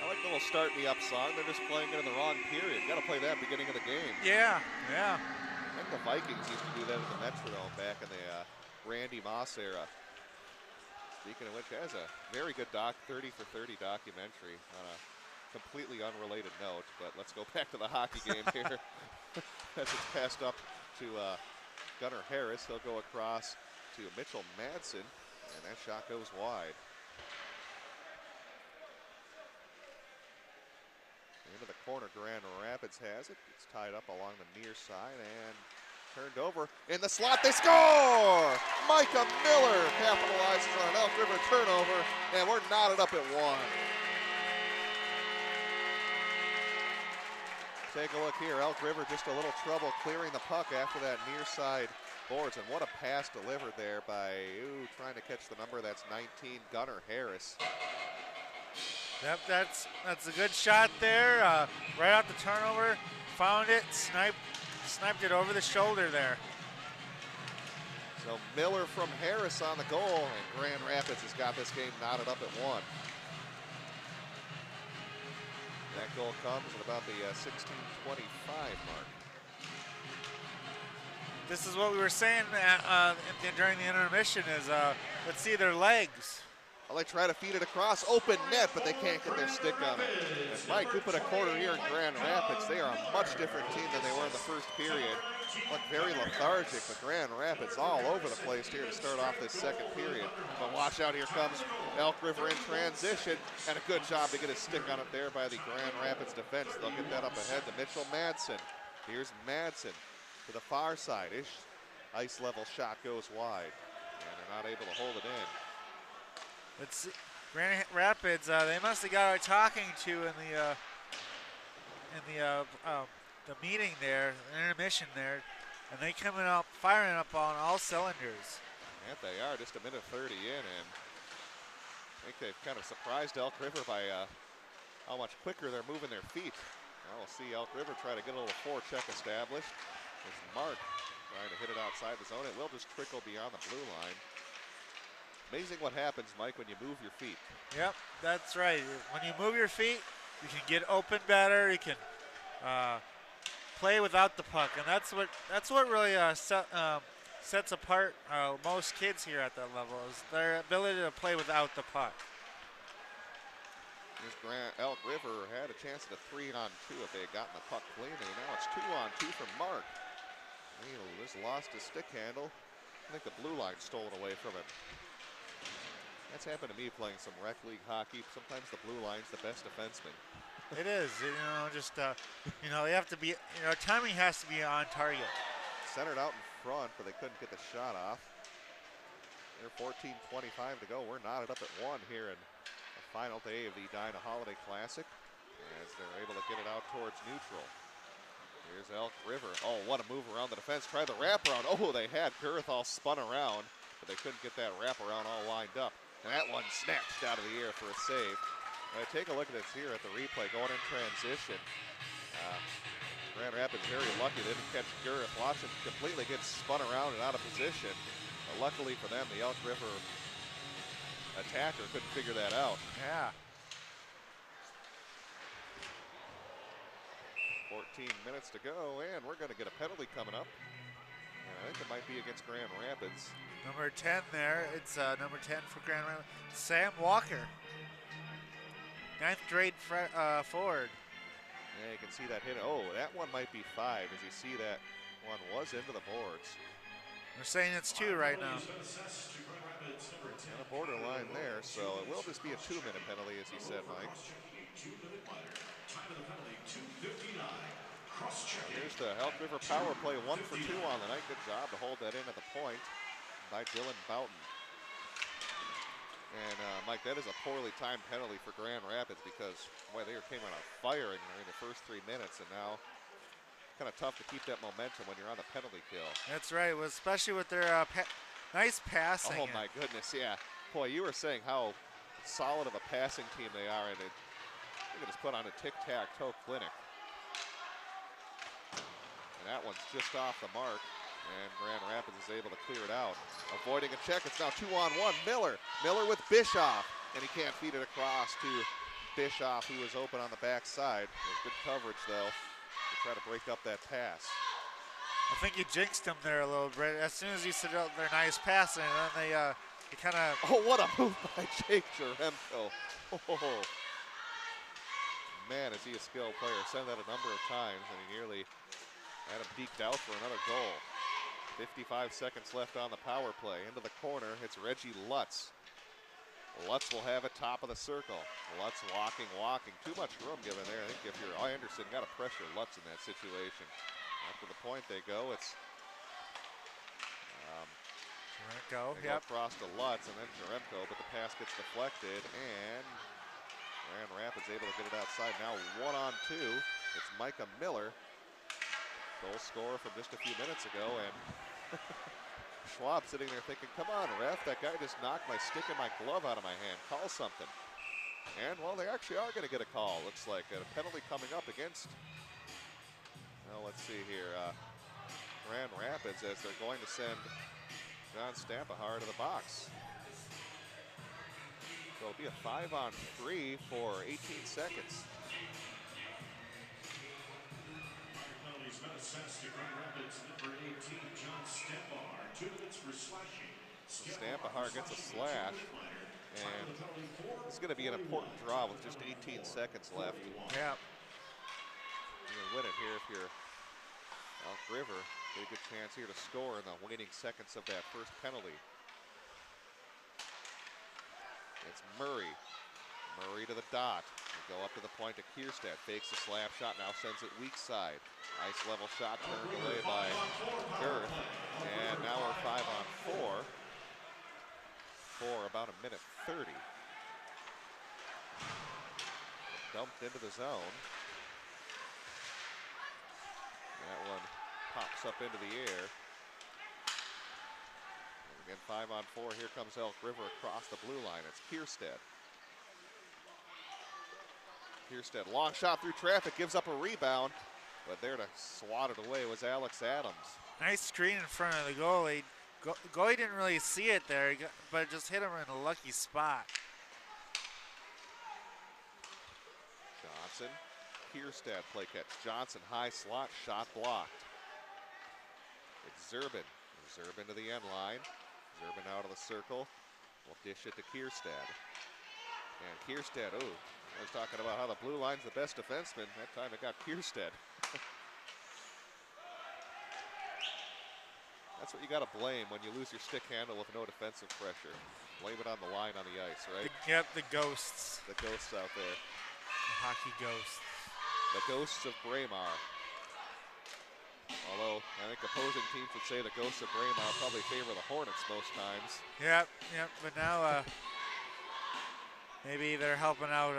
I like the little start me up song. They're just playing it in the wrong period. Got to play that beginning of the game. Yeah. I think the Vikings used to do that at the Metrodome back in the Randy Moss era. Speaking of which, has a very good 30 for 30 documentary on a completely unrelated note. But let's go back to the hockey game here. As it's passed up to Gunnar Harris. He'll go across to Mitchell Madsen, and that shot goes wide. Into the corner, Grand Rapids has it. It's tied up along the near side and turned over. In the slot, they score! Micah Miller capitalizes on an Elk River turnover, and we're knotted up at 1. Take a look here. Elk River just a little trouble clearing the puck after that near side boards. And what a pass delivered there by, trying to catch the number. That's 19, Gunnar Harris. Yep, that's a good shot there. Right off the turnover, found it, sniped it over the shoulder there. So Miller from Harris on the goal, and Grand Rapids has got this game knotted up at 1. That goal comes at about the 16:25 mark. This is what we were saying during the intermission is let's see their legs. Well, they try to feed it across, open net, but they can't get their stick on it. And Mike, we put a quarter here in Grand Rapids. They are a much different team than they were in the first period. Look very lethargic, but Grand Rapids all over the place here to start off this second period. But watch out, here comes Elk River in transition, and a good job to get a stick on it there by the Grand Rapids defense. They'll get that up ahead to Mitchell Madsen. Here's Madsen to the far side. Ice level shot goes wide, and they're not able to hold it in. It's Grand Rapids. They must have got our talking to in the meeting there, intermission there, and they coming up, firing up on all cylinders. And they are just a minute 30 in, and I think they've kind of surprised Elk River by how much quicker they're moving their feet. Now we'll see Elk River try to get a little forecheck established. It's Mark trying to hit it outside the zone. It will just trickle beyond the blue line. Amazing what happens, Mike, when you move your feet. Yep, that's right. When you move your feet, you can get open better. You can play without the puck, and that's what really sets apart most kids here at that level is their ability to play without the puck. Elk River had a chance at a 3-on-2 if they had gotten the puck cleanly. Now it's 2-on-2 for Mark. He just lost his stick handle. I think the blue line stole it away from him. That's happened to me playing some rec league hockey. Sometimes the blue line's the best defenseman. It is, you have to be, timing has to be on target. Centered out in front, but they couldn't get the shot off. They're 14:25 to go. We're knotted up at 1 here in the final day of the Edina Holiday Classic as they're able to get it out towards neutral. Here's Elk River. Oh, what a move around the defense. Try the wraparound. Oh, they had Girth all spun around, but they couldn't get that wraparound all lined up. And that one snatched out of the air for a save. Take a look at this here at the replay going in transition. Grand Rapids very lucky they didn't catch Girth. Watch him completely get spun around and out of position. Luckily for them, the Elk River attacker couldn't figure that out. Yeah. 14 minutes to go, and we're going to get a penalty coming up. And I think it might be against Grand Rapids. Number 10 there. It's number 10 for Grand Rapids. Sam Walker. 9th grade forward. Yeah, you can see that hit. Oh, that one might be 5 as you see that one was into the boards. They're saying it's 2 right now. On the borderline there, so it will just be a 2-minute penalty, as you said, Mike. Here's the Elk River power play, 1 for 2 on the night. Good job to hold that in at the point by Dylan Boughton. And Mike, that is a poorly timed penalty for Grand Rapids because, boy, they came on a fire in the first 3 minutes, and now kind of tough to keep that momentum when you're on the penalty kill. That's right, especially with their nice passing. Oh my goodness, yeah. Boy, you were saying how solid of a passing team they are, and they can just put on a tic-tac-toe clinic. And that one's just off the mark, and Grand Rapids is able to clear it out. Avoiding a check, it's now 2-on-1. Miller with Bischoff, and he can't feed it across to Bischoff, who was open on the backside. There's good coverage, though, to try to break up that pass. I think you jinxed them there a little bit. As soon as you said they're nice passing, and then they kind of... Oh, what a move by Jake Jaremko. Oh. Man, is he a skilled player. Said that a number of times, and he nearly had him deked out for another goal. 55 seconds left on the power play. Into the corner, it's Reggie Lutz. Lutz will have it top of the circle. Lutz walking. Too much room given there. I think if you're Anderson, got to pressure Lutz in that situation. After the point they go, it's Jaremko, across to Lutz and then Jaremko, but the pass gets deflected, and Grand Rapids able to get it outside. Now 1-on-2. It's Micah Miller. Goal scorer from just a few minutes ago, and Schwab sitting there thinking, come on, ref, that guy just knocked my stick and my glove out of my hand. Call something. And, well, they actually are going to get a call. Looks like a penalty coming up against, well, let's see here, Grand Rapids, as they're going to send John Stampahar to the box. So it'll be a 5-on-3 for 18 seconds. Stampahar gets a slash. And it's going to be an important draw with just 18 seconds left. Yeah. You can win it here if you're Elk River. Get a good chance here to score in the waning seconds of that first penalty. It's Murray. Murray to the dot. They go up to the point to Kierstead. Fakes a slap shot, now sends it weak side. Nice level shot turned away by Girth. And now we're 5-on-4 for about a minute 30. Dumped into the zone. That one pops up into the air. And again, 5-on-4. Here comes Elk River across the blue line. It's Kierstead. Kierstead, long shot through traffic, gives up a rebound, but there to swat it away was Alex Adams. Nice screen in front of the goalie. Goalie didn't really see it there, but it just hit him in a lucky spot. Johnson, Kierstead play catch. Johnson, high slot, shot blocked. It's Zerbin. Zerbin to the end line. Zerbin out of the circle. Will dish it to Kierstead. And Kierstead, ooh, I was talking about how the blue line's the best defenseman. That time it got Kierstead. That's what you got to blame when you lose your stick handle with no defensive pressure. Blame it on the line on the ice, right? Yep, the ghosts. The ghosts out there. The hockey ghosts. The ghosts of Braemar. Although I think opposing teams would say the ghosts of Braemar probably favor the Hornets most times. Yep, but now maybe they're helping out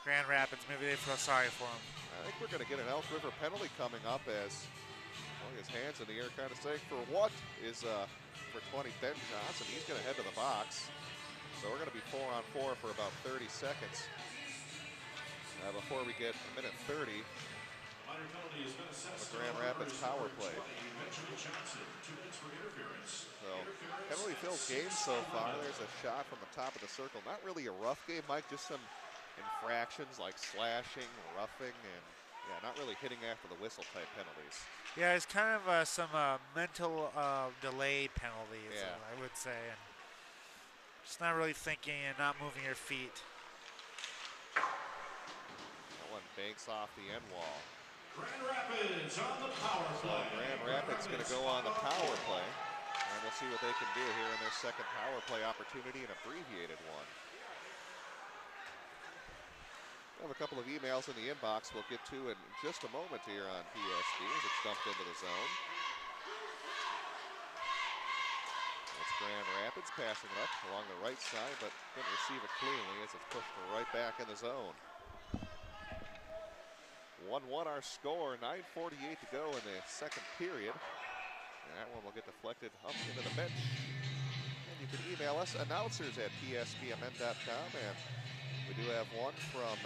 Grand Rapids. Maybe they feel sorry for them. I think we're going to get an Elk River penalty coming up as his hands in the air kind of saying for what is for 20 Ben Johnson. He's going to head to the box. So we're going to be 4-on-4 for about 30 seconds. Before we get a minute 30, the Grand Rapids power play. So penalty-filled game so far. There's a shot from the top of the circle. Not really a rough game, Mike, just some infractions like slashing, roughing, and yeah, not really hitting after the whistle type penalties. Yeah, it's kind of some mental delay penalties, I would say. And just not really thinking and not moving your feet. That one banks off the end wall. Grand Rapids on the power play. So Grand Rapids going to go on the power play. And we'll see what they can do here in their second power play opportunity, an abbreviated one. We have a couple of emails in the inbox we'll get to in just a moment here on PSD as it's dumped into the zone. It's Grand Rapids passing it up along the right side, but couldn't receive it cleanly as it's pushed right back in the zone. 1-1 our score, 9:48 to go in the second period. And that one will get deflected up into the bench. And you can email us, announcers at pspmn.com. And we do have one from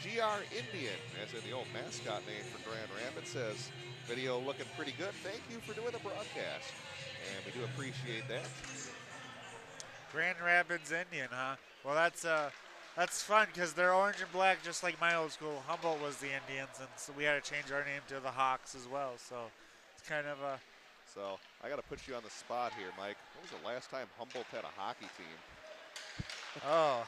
GR Indian, as in the old mascot name for Grand Rapids, says, video looking pretty good. Thank you for doing the broadcast. And we do appreciate that. Grand Rapids Indian, huh? Well, that's fun because they're orange and black, just like my old school. Humboldt was the Indians, and so we had to change our name to the Hawks as well. So it's kind of a. So I got to put you on the spot here, Mike. When was the last time Humboldt had a hockey team? Oh,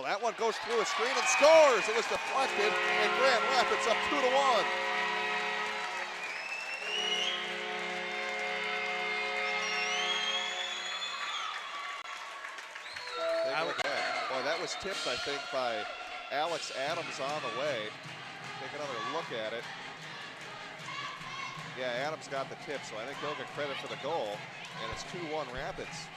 that one goes through a screen and scores. It was deflected, and Grand Rapids up 2-1. Boy, that was tipped, I think, by Alex Adams on the way. Take another look at it. Yeah, Adams got the tip, so I think he'll get credit for the goal. And it's 2-1 Rapids.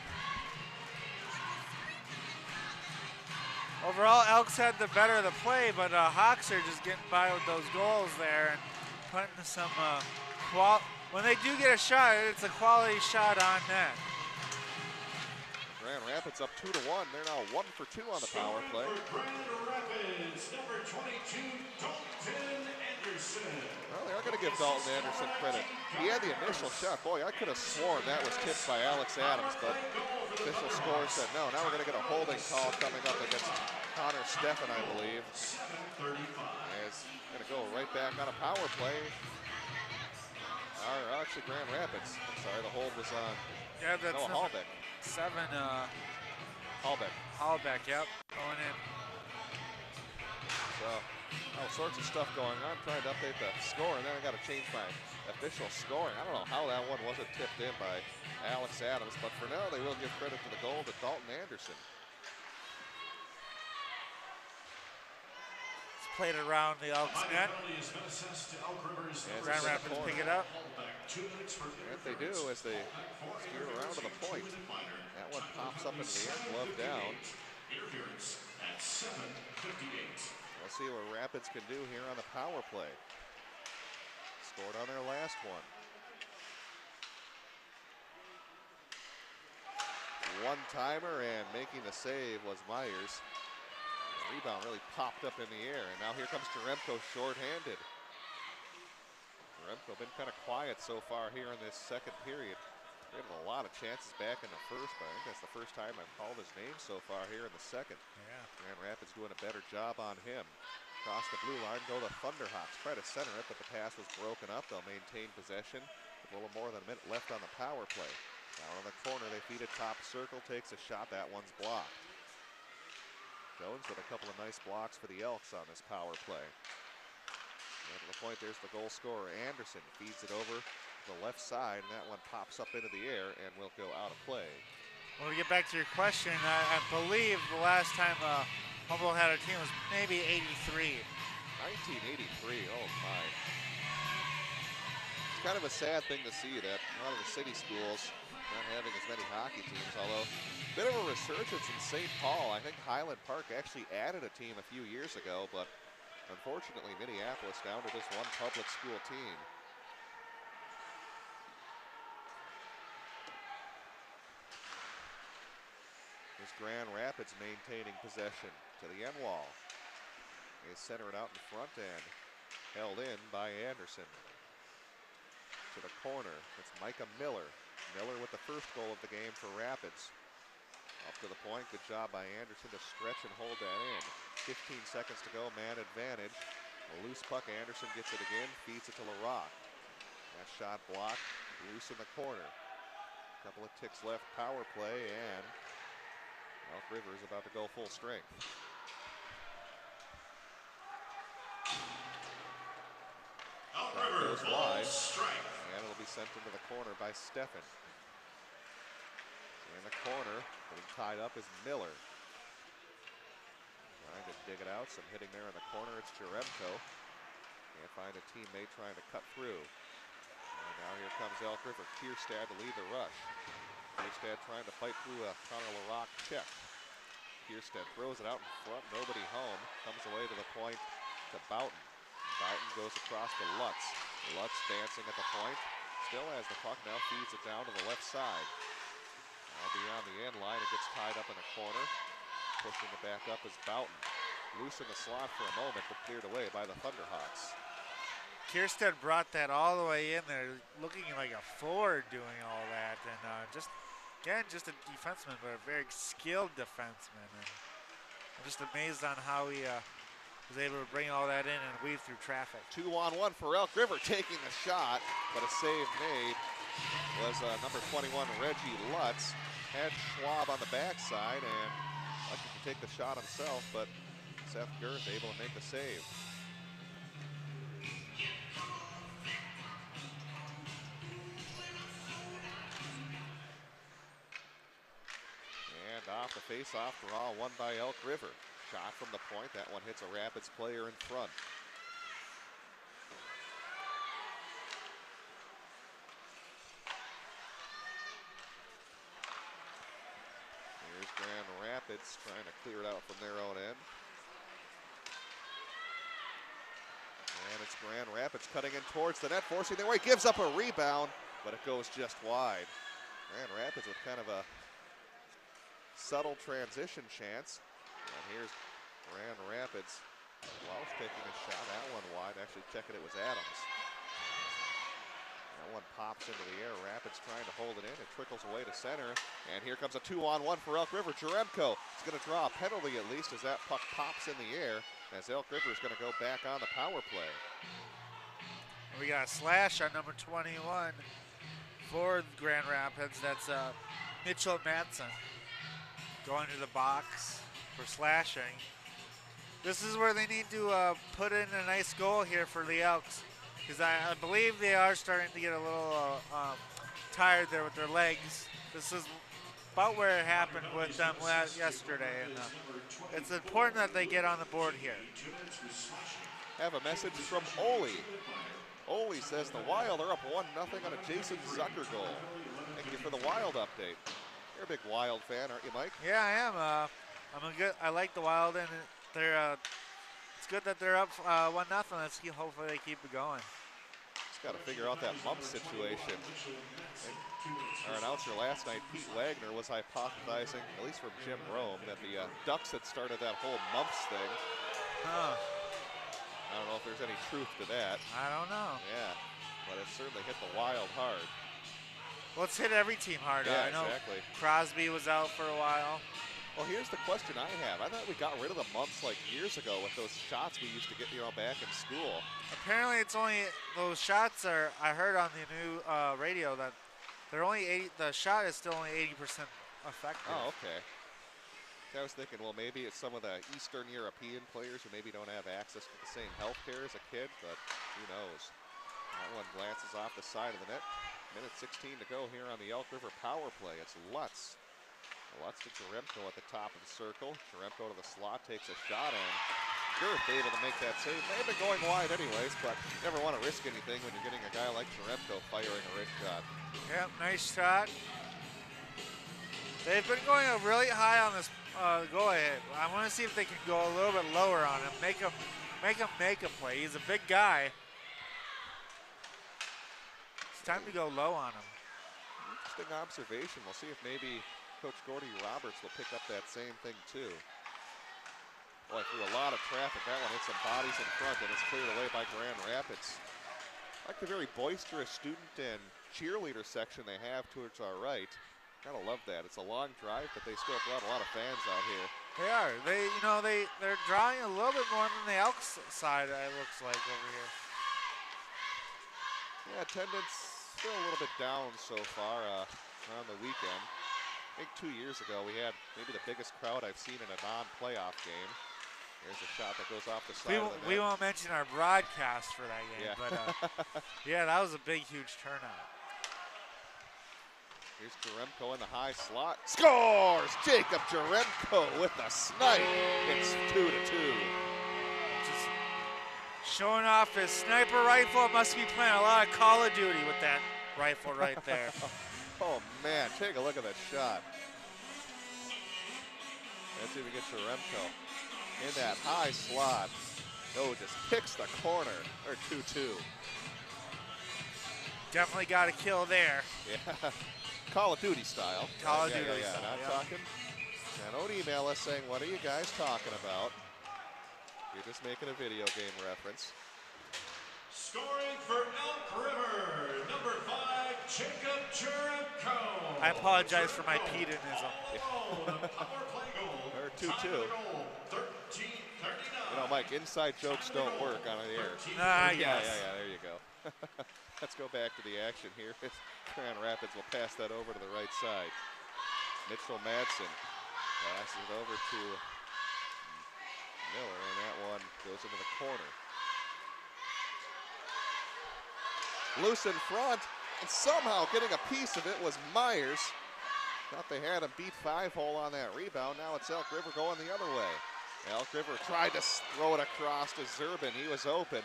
overall, Elks had the better of the play, but Hawks are just getting by with those goals there and putting some when they do get a shot, it's a quality shot on net. Grand Rapids up 2-1. They're now 1 for 2 on the power play. Grand Rapids, number 22, Dalton Anderson. Well, they are going to give Dalton Anderson credit. He had the initial shot. Boy, I could have sworn that was tipped by Alex Adams, but official score said no. Now we're going to get a holding call coming up against Connor Steffen, I believe. As going to go right back on a power play. Or actually Grand Rapids. I'm sorry, the hold was on Noah Hallbeck. 7. Hallbeck, yep, going in. So, all sorts of stuff going on. Trying to update the score, and then I got to change my official scoring. I don't know how that one wasn't tipped in by Alex Adams, but for now, they will give credit to the goal to Dalton Anderson. It's played around the Elks net. Grand Rapids pick it up. And if they do, as they steer it around to the point, that one pops up into the air, glove down. We'll see what Rapids can do here on the power play. Scored on their last one. One-timer, and making the save was Myers. The rebound really popped up in the air, and now here comes Jaremko short-handed. Jaremko been kind of quiet so far here in this second period. He had a lot of chances back in the first, but I think that's the first time I've called his name so far here in the second. Yeah. Grand Rapids doing a better job on him. Across the blue line go the Thunderhawks. Try to center it, but the pass was broken up. They'll maintain possession with a little more than a minute left on the power play. Down in the corner, they feed it top circle, takes a shot. That one's blocked. Jones with a couple of nice blocks for the Elks on this power play. And to the point, there's the goal scorer. Anderson feeds it over the left side, and that one pops up into the air and will go out of play. When we get back to your question, I believe the last time Humboldt had a team was maybe 83. 1983, oh my. It's kind of a sad thing to see that a lot of the city schools not having as many hockey teams, although a bit of a resurgence in St. Paul. I think Highland Park actually added a team a few years ago, but unfortunately Minneapolis down to just one public school team. Here's Grand Rapids maintaining possession to the end wall. They center it out in front and held in by Anderson. To the corner, it's Micah Miller. Miller with the first goal of the game for Rapids. Up to the point, good job by Anderson to stretch and hold that in. 15 seconds to go, man advantage. A loose puck, Anderson gets it again, feeds it to LaRock. That shot blocked, loose in the corner. Couple of ticks left, power play, and Elk River is about to go full strength. Elk River goes wide, strike. and it'll be sent into the corner by Steffen. In the corner, getting tied up is Miller. Trying to dig it out, some hitting there in the corner, it's Jaremko. Can't find a teammate trying to cut through. And now here comes Elk River, Kierstad to lead the rush. Kierstad trying to fight through a Connor LaRock check. Kierstad throws it out in front, nobody home. Comes away to the point to Boughton. Boughton goes across to Lutz. Lutz dancing at the point. Still has the puck, now feeds it down to the left side. Now beyond the end line, it gets tied up in the corner. Pushing it back up is Boughton. Loose in the slot for a moment, but cleared away by the Thunderhawks. Kierstead brought that all the way in there, looking like a forward doing all that. And just a defenseman, but a very skilled defenseman. And I'm just amazed on how he was able to bring all that in and weave through traffic. 2-on-1 for Elk River, taking the shot, but a save made was number 21, Reggie Lutz. Had Schwab on the backside, and lucky to take the shot himself, but Seth Girth able to make the save. And off the face-off draw, won by Elk River. Shot from the point, that one hits a Rapids player in front. Here's Grand Rapids trying to clear it out from their own end. And it's Grand Rapids cutting in towards the net, forcing their way, gives up a rebound, but it goes just wide. Grand Rapids with kind of a subtle transition chance. And here's Grand Rapids. Welsh taking a shot, that one wide. Actually checking it was Adams. That one pops into the air. Rapids trying to hold it in. It trickles away to center. And here comes a 2-on-1 for Elk River. Jaremko is going to draw a penalty at least as that puck pops in the air. As Elk River is going to go back on the power play. We got a slash on number 21 for Grand Rapids. That's Mitchell Madsen going to the box for slashing. This is where they need to put in a nice goal here for the Elks, because I believe they are starting to get a little tired there with their legs. This is about where it happened with them yesterday, and it's important that they get on the board here. Have a message from Ole. Ole says the Wild are up 1-0 on a Jason Zucker goal. Thank you for the Wild update. You're a big Wild fan, aren't you, Mike? Yeah, I am. I like the Wild, and they're. It's good that they're up 1-0. Let's hopefully they keep it going. Just got to figure out that mump situation. And our announcer last night, Pete Wagner, was hypothesizing, at least from Jim Rome, that the Ducks had started that whole mumps thing. Huh. I don't know if there's any truth to that. I don't know. Yeah, but it certainly hit the Wild hard. Well, it's hit every team hard. Yeah, I know exactly. Crosby was out for a while. Well, here's the question I have. I thought we got rid of the mumps like years ago with those shots we used to get, back in school. Apparently, it's only those shots are. I heard on the new radio that they're only 80. The shot is still only 80% effective. Oh, okay. I was thinking, well, maybe it's some of the Eastern European players who maybe don't have access to the same health care as a kid, but who knows. That one glances off the side of the net. Minute 16 to go here on the Elk River power play. It's Lutz. Lutz to Jaremko at the top of the circle. Jaremko to the slot, takes a shot, and Girth able to make that save. May have been going wide anyways, but you never want to risk anything when you're getting a guy like Jaremko firing a wrist shot. Yep, nice shot. They've been going really high on this go-ahead. I want to see if they can go a little bit lower on him, make him make a play. He's a big guy. It's time to go low on him. Interesting observation. We'll see if maybe Coach Gordy Roberts will pick up that same thing too. Boy, through a lot of traffic, that one hit some bodies in front, and it's cleared away by Grand Rapids. I like the very boisterous student and cheerleader section they have towards our right. Gotta love that. It's a long drive, but they still brought a lot of fans out here. They are. They're drawing a little bit more than the Elks side, it looks like, over here. Yeah, attendance still a little bit down so far around the weekend. I think 2 years ago we had maybe the biggest crowd I've seen in a non-playoff game. There's a shot that goes off the side of the net. We won't mention our broadcast for that game, yeah. but yeah, that was a big, huge turnout. Here's Jaremko in the high slot. Scores! Jacob Jaremko with the snipe. It's 2-2. Just showing off his sniper rifle. Must be playing a lot of Call of Duty with that rifle right there. Oh, man. Take a look at that shot. Let's see if we get Jaremko in that high slot. No, just picks the corner. Or 2-2. Definitely got a kill there. Yeah. Call of Duty style. Call of Duty style. Not talking. Now don't email us saying, what are you guys talking about? You're just making a video game reference. Scoring for Elk River, number 5, Jacob Jaremko. I apologize for my Pete-ism. Or 2-2. Mike, inside jokes don't work on the air. Yeah, there you go. Let's go back to the action here. Grand Rapids will pass that over to the right side. Mitchell Madsen passes it over to Miller, and that one goes into the corner. Loose in front, and somehow getting a piece of it was Myers. Thought they had him beat 5-hole on that rebound. Now it's Elk River going the other way. Elk River tried to throw it across to Zerbin. He was open.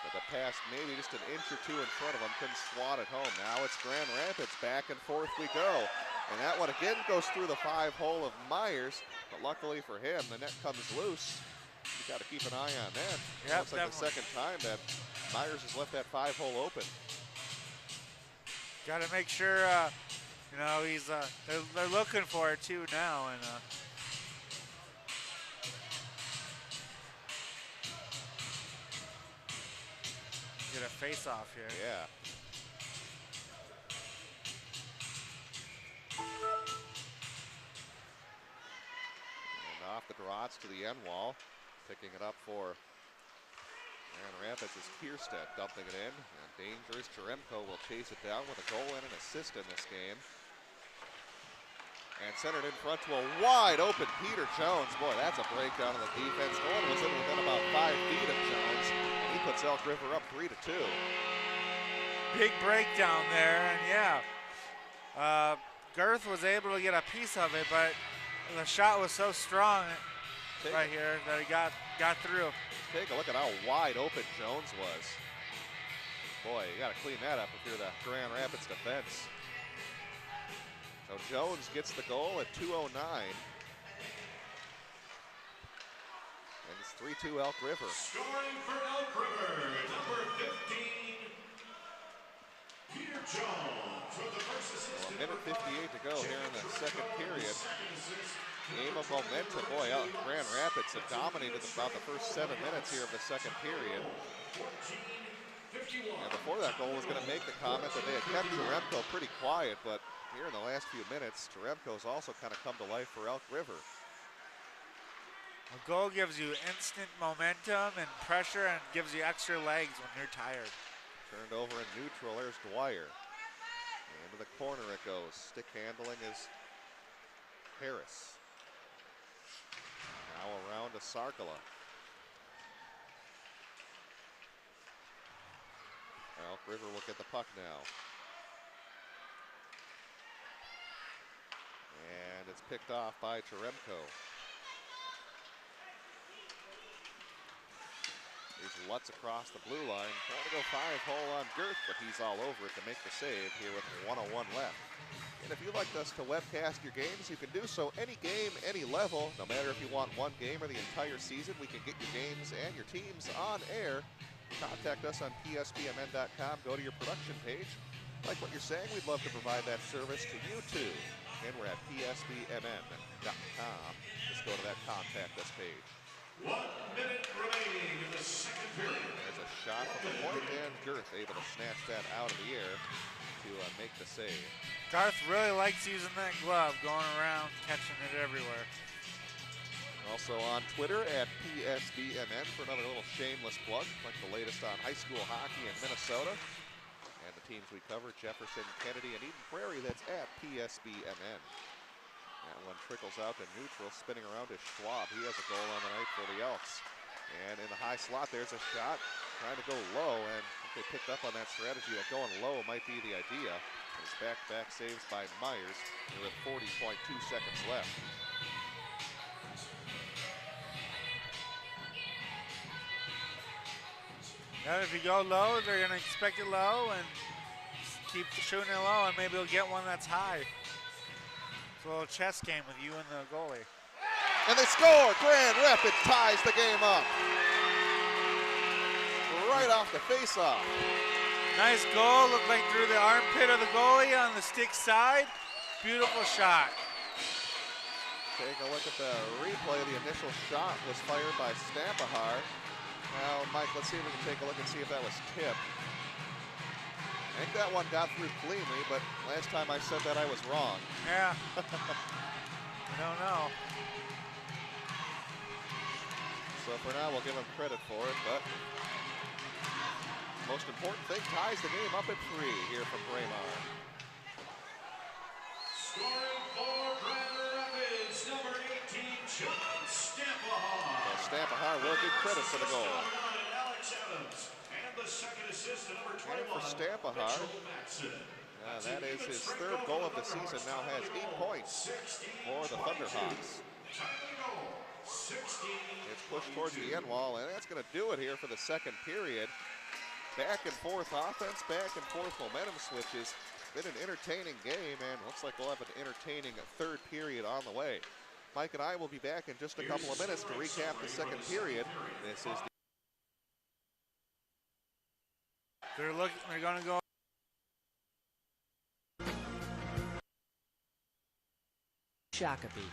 But the pass maybe just an inch or two in front of him, couldn't swat it home. Now it's Grand Rapids, back and forth we go. And that one again goes through the 5-hole of Myers, but luckily for him, the net comes loose. You got to keep an eye on that. Yep, looks like the second time that Myers has left that 5-hole open. Got to make sure, he's. They're looking for it too now, and. Get a face-off here. Yeah. And off the draughts to the end wall. Picking it up for Grand Rapids is Kierstead dumping it in. And dangerous. Jaremko will chase it down with a goal and an assist in this game. And centered in front to a wide open Peter Jones. Boy, that's a breakdown in the defense. No one was in within about 5 feet of Jones. And he puts Elk River up 3-2. Big breakdown there, and yeah. Girth was able to get a piece of it, but the shot was so strong right here that he got through. Take a look at how wide open Jones was. Boy, you got to clean that up if you're the Grand Rapids defense. So Jones gets the goal at 2:09. And it's 3-2 Elk River. Scoring for Elk River, number 15, Peter Jones with the first assist. Well, a minute 58 to go here in the second period. Game of momentum. Boy, Grand Rapids have dominated about the first 7 minutes here of the second period. And before that goal was going to make the comment that they had kept Jaremko pretty quiet, but here in the last few minutes, Jaremko's also kind of come to life for Elk River. A goal gives you instant momentum and pressure and gives you extra legs when you're tired. Turned over in neutral, there's Dwyer. Into the corner it goes. Stick handling is Harris. Now around to Sarkala. Elk River will get the puck now. And it's picked off by Jaremko. Here's Lutz across the blue line. Trying to go 5-hole on Girth, but he's all over it to make the save here with 1:01 left. And if you'd like us to webcast your games, you can do so any game, any level. No matter if you want one game or the entire season, we can get your games and your teams on air. Contact us on psbmn.com. Go to your production page. Like what you're saying, we'd love to provide that service to you too. And we're at psbmn.com. Just go to that contact us page. 1 minute remaining in the second period. There's a shot from the point, and Girth able to snatch that out of the air to make the save. Garth really likes using that glove, going around, catching it everywhere. Also on Twitter at PSBMN for another little shameless plug, like the latest on high school hockey in Minnesota. And the teams we cover, Jefferson, Kennedy, and Eden Prairie, that's at PSBMN. That one trickles out to neutral, spinning around to Schwab. He has a goal on the night for the Elks. And in the high slot, there's a shot, trying to go low, and they picked up on that strategy that going low might be the idea. It's back-to-back saves by Myers with 40.2 seconds left. Yeah, if you go low, they're going to expect it low and keep shooting it low, and maybe you'll get one that's high. It's a little chess game with you and the goalie. And they score! Grand Rapids ties the game up. Right off the face-off. Nice goal, looked like through the armpit of the goalie on the stick side. Beautiful shot. Take a look at the replay. The initial shot was fired by Stampahar. Now, Mike, let's see if we can take a look and see if that was tipped. I think that one got through cleanly, but last time I said that I was wrong. Yeah. I don't know. So for now, we'll give him credit for it, but most important thing, ties the game up at 3 here from Braemar. Scoring for Grand Rapids, number 18, John Stampahar. So Stampahar will get credit for the goal. Alex Adams, and the second assist to number 21, and for Stampahar, that is his third goal of the season, now has 8 points for the Thunderhawks. It's pushed towards the end wall, and that's going to do it here for the second period. Back and forth offense, back and forth momentum switches. Been an entertaining game, and looks like we'll have an entertaining third period on the way. Mike and I will be back in just a couple of minutes to recap the second period. This is They're going to go. Shakopee.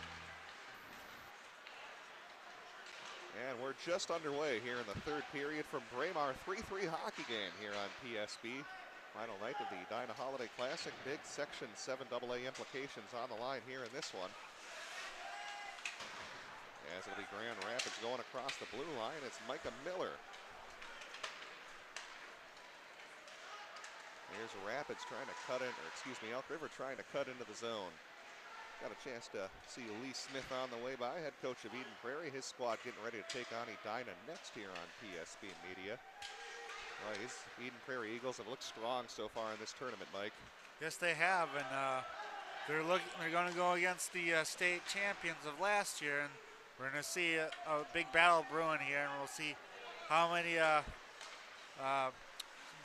And we're just underway here in the third period from Braemar. 3-3 hockey game here on PSB. Final night of the Edina Holiday Classic. Big Section 7 AA implications on the line here in this one. As it'll be Grand Rapids going across the blue line, it's Micah Miller. Here's Rapids trying to cut in, or excuse me, Elk River trying to cut into the zone. Got a chance to see Lee Smith on the way by, head coach of Eden Prairie. His squad getting ready to take on Edina next here on PSB Media. Well, these Eden Prairie Eagles have looked strong so far in this tournament, Mike. Yes, they have, and they're going to go against the state champions of last year, and we're going to see a big battle brewing here, and we'll see how many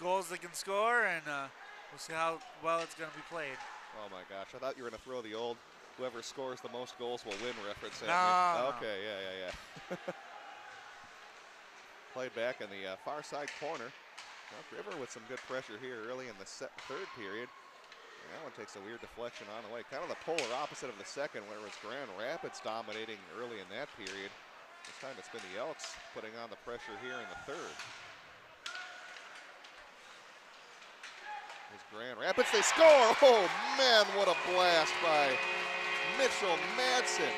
goals they can score, and we'll see how well it's going to be played. Oh my gosh, I thought you were going to throw the old whoever scores the most goals will win reference at no, me. Okay, yeah. Played back in the far side corner. Elk River with some good pressure here early in the third period. And that one takes a weird deflection on the way. Kind of the polar opposite of the second, where it was Grand Rapids dominating early in that period. This time it's been the Elks putting on the pressure here in the third. Here's Grand Rapids, they score! Oh man, what a blast by Mitchell Madsen,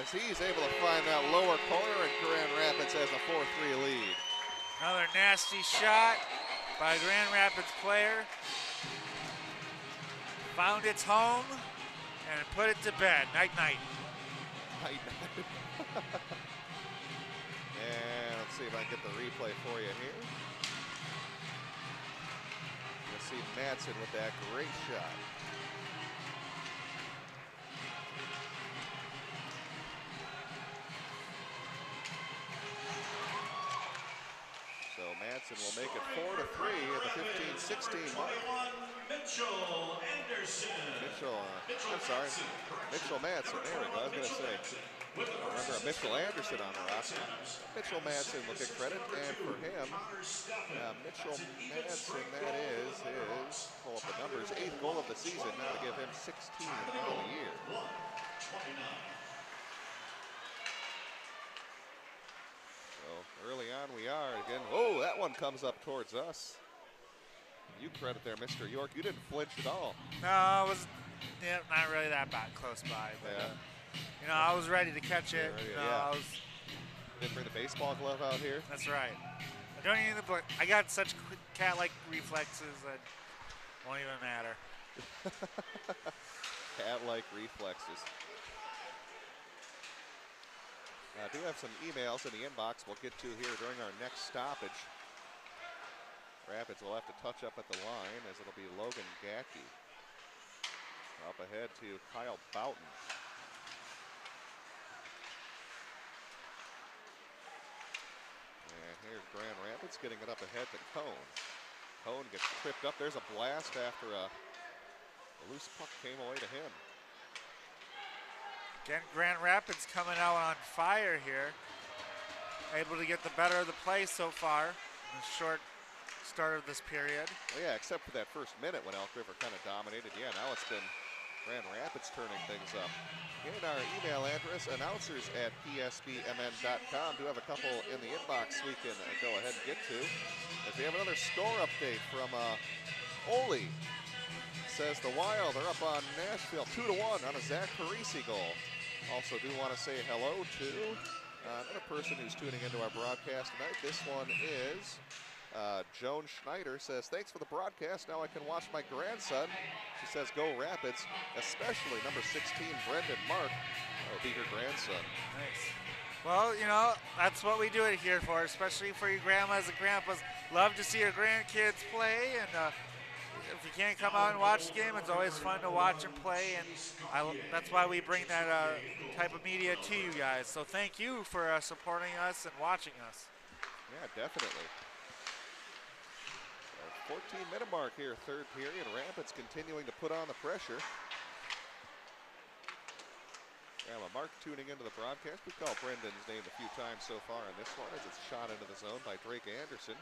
as he's able to find that lower corner, and Grand Rapids has a 4-3 lead. Another nasty shot by a Grand Rapids player. Found its home and put it to bed. Night, night. Night, night. And let's see if I can get the replay for you here. You'll see Madsen with that great shot. So Madsen will make it 4-3 at the 15-16 mark. Mitchell Anderson. Mitchell Madsen. There we go. I was going to say. Remember a Mitchell Anderson on the roster. Mitchell Madsen will get credit, and for him, Mitchell Madsen, that is his, pull up the numbers, 8th goal of the season, now to give him 16 on the year. So early on we are again. Oh, that one comes up towards us. You credit there, Mr. York. You didn't flinch at all. No, I was not really that bad close by, but you know, I was ready to catch it. Didn't bring the baseball glove out here. That's right. I don't even. I got such quick cat-like reflexes that won't even matter. Cat-like reflexes. I do have some emails in the inbox we'll get to here during our next stoppage. Rapids will have to touch up at the line, as it'll be Logan Gackey. Up ahead to Kyle Boughton. And here's Grand Rapids getting it up ahead to Cone. Cone gets tripped up. There's a blast after a loose puck came away to him. Again, Grand Rapids coming out on fire here. Able to get the better of the play so far in the short start of this period. Well, yeah, except for that first minute when Elk River kind of dominated. Yeah, now it's been Grand Rapids turning things up. And our email address, announcers@psbmn.com. Do have a couple in the inbox we can go ahead and get to. As we have another score update from Ole. Says the Wild are up on Nashville 2-1 on a Zach Parisi goal. Also do want to say hello to another person who's tuning into our broadcast tonight. This one is Joan Schneider. Says, thanks for the broadcast. Now I can watch my grandson. She says, go Rapids, especially number 16, Brendan Mark. That will be her grandson. Nice. Well, you know, that's what we do it here for, especially for your grandmas and grandpas. Love to see your grandkids play, and if you can't come out and watch the game, it's always fun to watch and play, and that's why we bring that type of media to you guys. So thank you for supporting us and watching us. Yeah, definitely. 14-minute mark here, third period. Rapids continuing to put on the pressure. Mark tuning into the broadcast. We've called Brendan's name a few times so far in this one, as it's shot into the zone by Drake Anderson.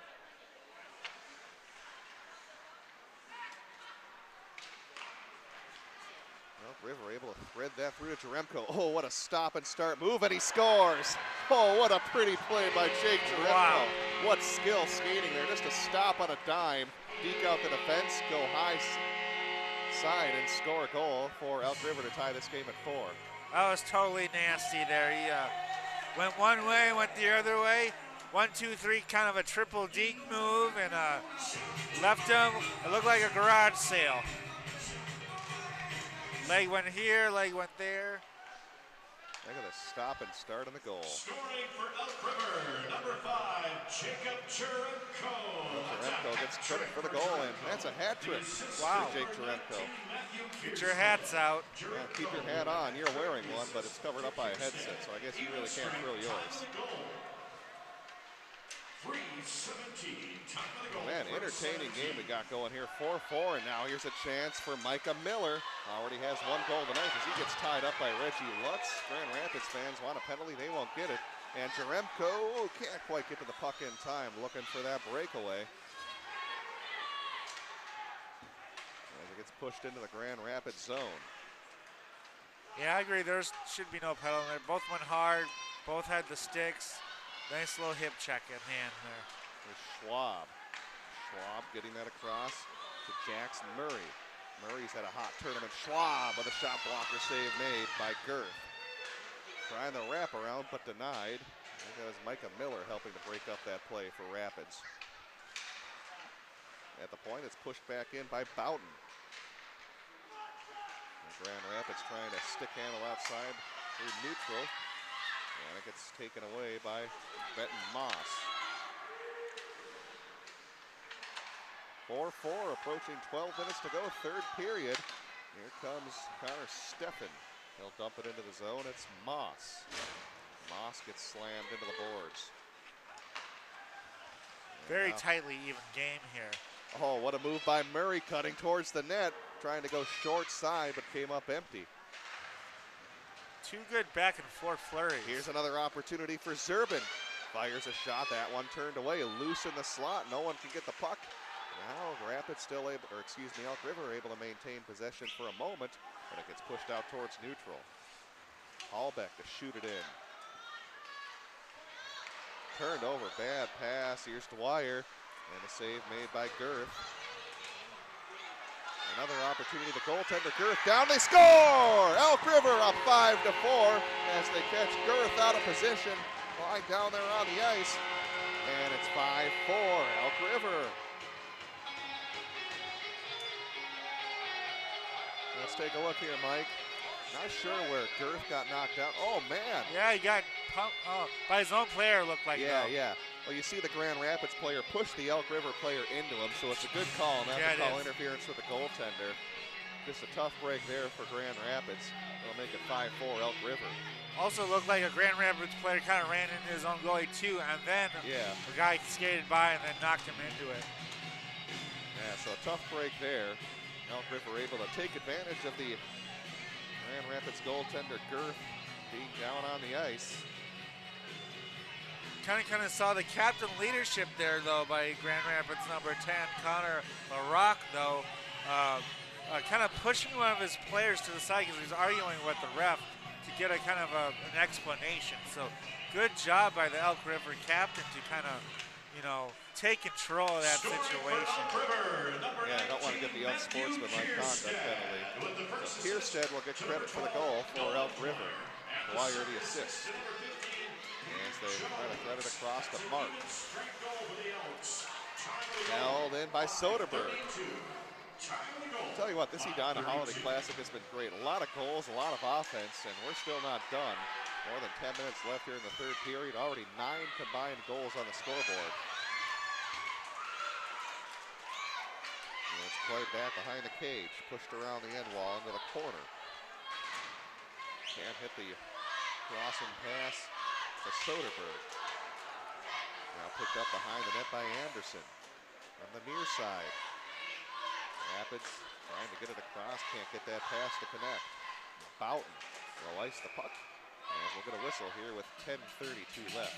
River able to thread that through to Jaremko. Oh, what a stop and start move, and he scores. Oh, what a pretty play by Jake Jaremko. Wow. What skill skating there, just to stop on a dime, deke out the defense, go high side, and score a goal for Elk River to tie this game at 4. That was totally nasty there. He went one way, went the other way, 1-2-3, kind of a triple deke move, and left him. It looked like a garage sale. Leg went here, leg went there. They're going to stop and start on the goal. Scoring for Elk River, number 5, Jacob Cheremko. Cheremko gets credit for the goal, and that's a hat trick. Wow. For Jake Cheremko. Get your hats out. Yeah, keep your hat on. You're wearing one, but it's covered up by a headset, so I guess you really can't throw yours. 3:17. Man, entertaining game we got going here. 4-4, and now here's a chance for Micah Miller. Already has one goal tonight as he gets tied up by Reggie Lutz. Grand Rapids fans want a penalty. They won't get it. And Cheremko can't quite get to the puck in time, looking for that breakaway. As it gets pushed into the Grand Rapids zone. Yeah, I agree. There should be no penalty there. Both went hard. Both had the sticks. Nice little hip check in hand there. There's Schwab. Schwab getting that across to Jackson Murray. Murray's had a hot tournament. Schwab with a shot blocker save made by Girth. Trying the wraparound, but denied. I think that was Micah Miller helping to break up that play for Rapids. At the point, it's pushed back in by Boughton. And Grand Rapids trying to stick handle outside through neutral. And it gets taken away by Benton Moss. 4-4, approaching 12 minutes to go, third period. Here comes Connor Steffen. He'll dump it into the zone. It's Moss. Moss gets slammed into the boards. Very tightly even game here. Oh, what a move by Murray, cutting towards the net, trying to go short side, but came up empty. Two good back and forth flurries. Here's another opportunity for Zerbin. Fires a shot, that one turned away, loose in the slot. No one can get the puck. Now Rapids still able, or excuse me, Elk River able to maintain possession for a moment, but it gets pushed out towards neutral. Hallbeck to shoot it in. Turned over, bad pass. Here's Dwyer, and a save made by Girth. Another opportunity, the goaltender, Girth down, they score! Elk River up 5-4 as they catch Girth out of position, lying down there on the ice, and it's 5-4, Elk River. Let's take a look here, Mike. Not sure where Girth got knocked out. Oh, man. Yeah, he got pumped by his own player, looked like. Yeah, yeah. Well, you see the Grand Rapids player push the Elk River player into him, so it's a good call, not to call interference with the goaltender. Just a tough break there for Grand Rapids. It'll make it 5-4 Elk River. Also looked like a Grand Rapids player kind of ran into his own goalie too, and then the guy skated by and then knocked him into it. Yeah, so a tough break there. Elk River able to take advantage of the Grand Rapids goaltender Girth being down on the ice. Kind of saw the captain leadership there though by Grand Rapids number 10, Connor LaRock though. Kind of pushing one of his players to the side because he's arguing with the ref to get a kind of an explanation. So good job by the Elk River captain to kind of, you know, take control of that situation. Yeah, I don't want to get the unsportsmanlike conduct penalty. So Kierstead will get credit for the goal for Elk River. Dwyer the assist. As they try to thread it across to Mark. Held in by Soderberg. I'll tell you what, this Edina Holiday Classic has been great. A lot of goals, a lot of offense, and we're still not done. More than 10 minutes left here in the third period. Already 9 combined goals on the scoreboard. And it's played back behind the cage, pushed around the end wall into the corner. Can't hit the crossing pass to Soderberg. Now picked up behind the net by Anderson on the near side. Rapids trying to get it across, can't get that pass to connect. Boughton will ice the puck, and we'll get a whistle here with 10:32 left.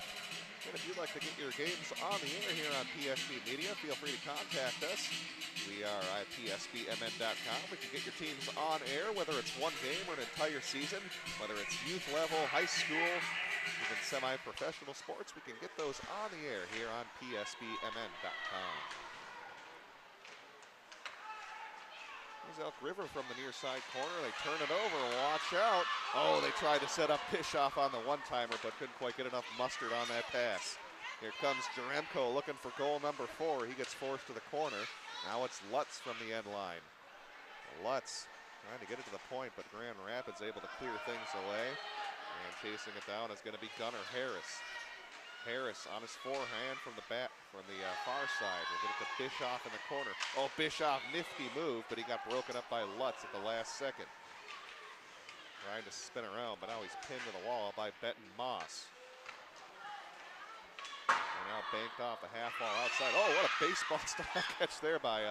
And if you'd like to get your games on the air here on PSB Media, feel free to contact us. We are at psbmn.com. We can get your teams on air, whether it's one game or an entire season, whether it's youth level, high school, even semi-professional sports. We can get those on the air here on psbmn.com. There's Elk River from the near side corner. They turn it over. Watch out. Oh, they tried to set up Bischoff on the one-timer, but couldn't quite get enough mustard on that pass. Here comes Jaremko looking for goal number 4. He gets forced to the corner. Now it's Lutz from the end line. Lutz trying to get it to the point, but Grand Rapids able to clear things away. And chasing it down is going to be Gunnar Harris. Harris on his forehand from the far side. We'll get it to Bischoff in the corner. Oh, Bischoff, nifty move, but he got broken up by Lutz at the last second. Trying to spin around, but now he's pinned to the wall by Benton Moss. And now banked off a half wall outside. Oh, what a baseball style catch there by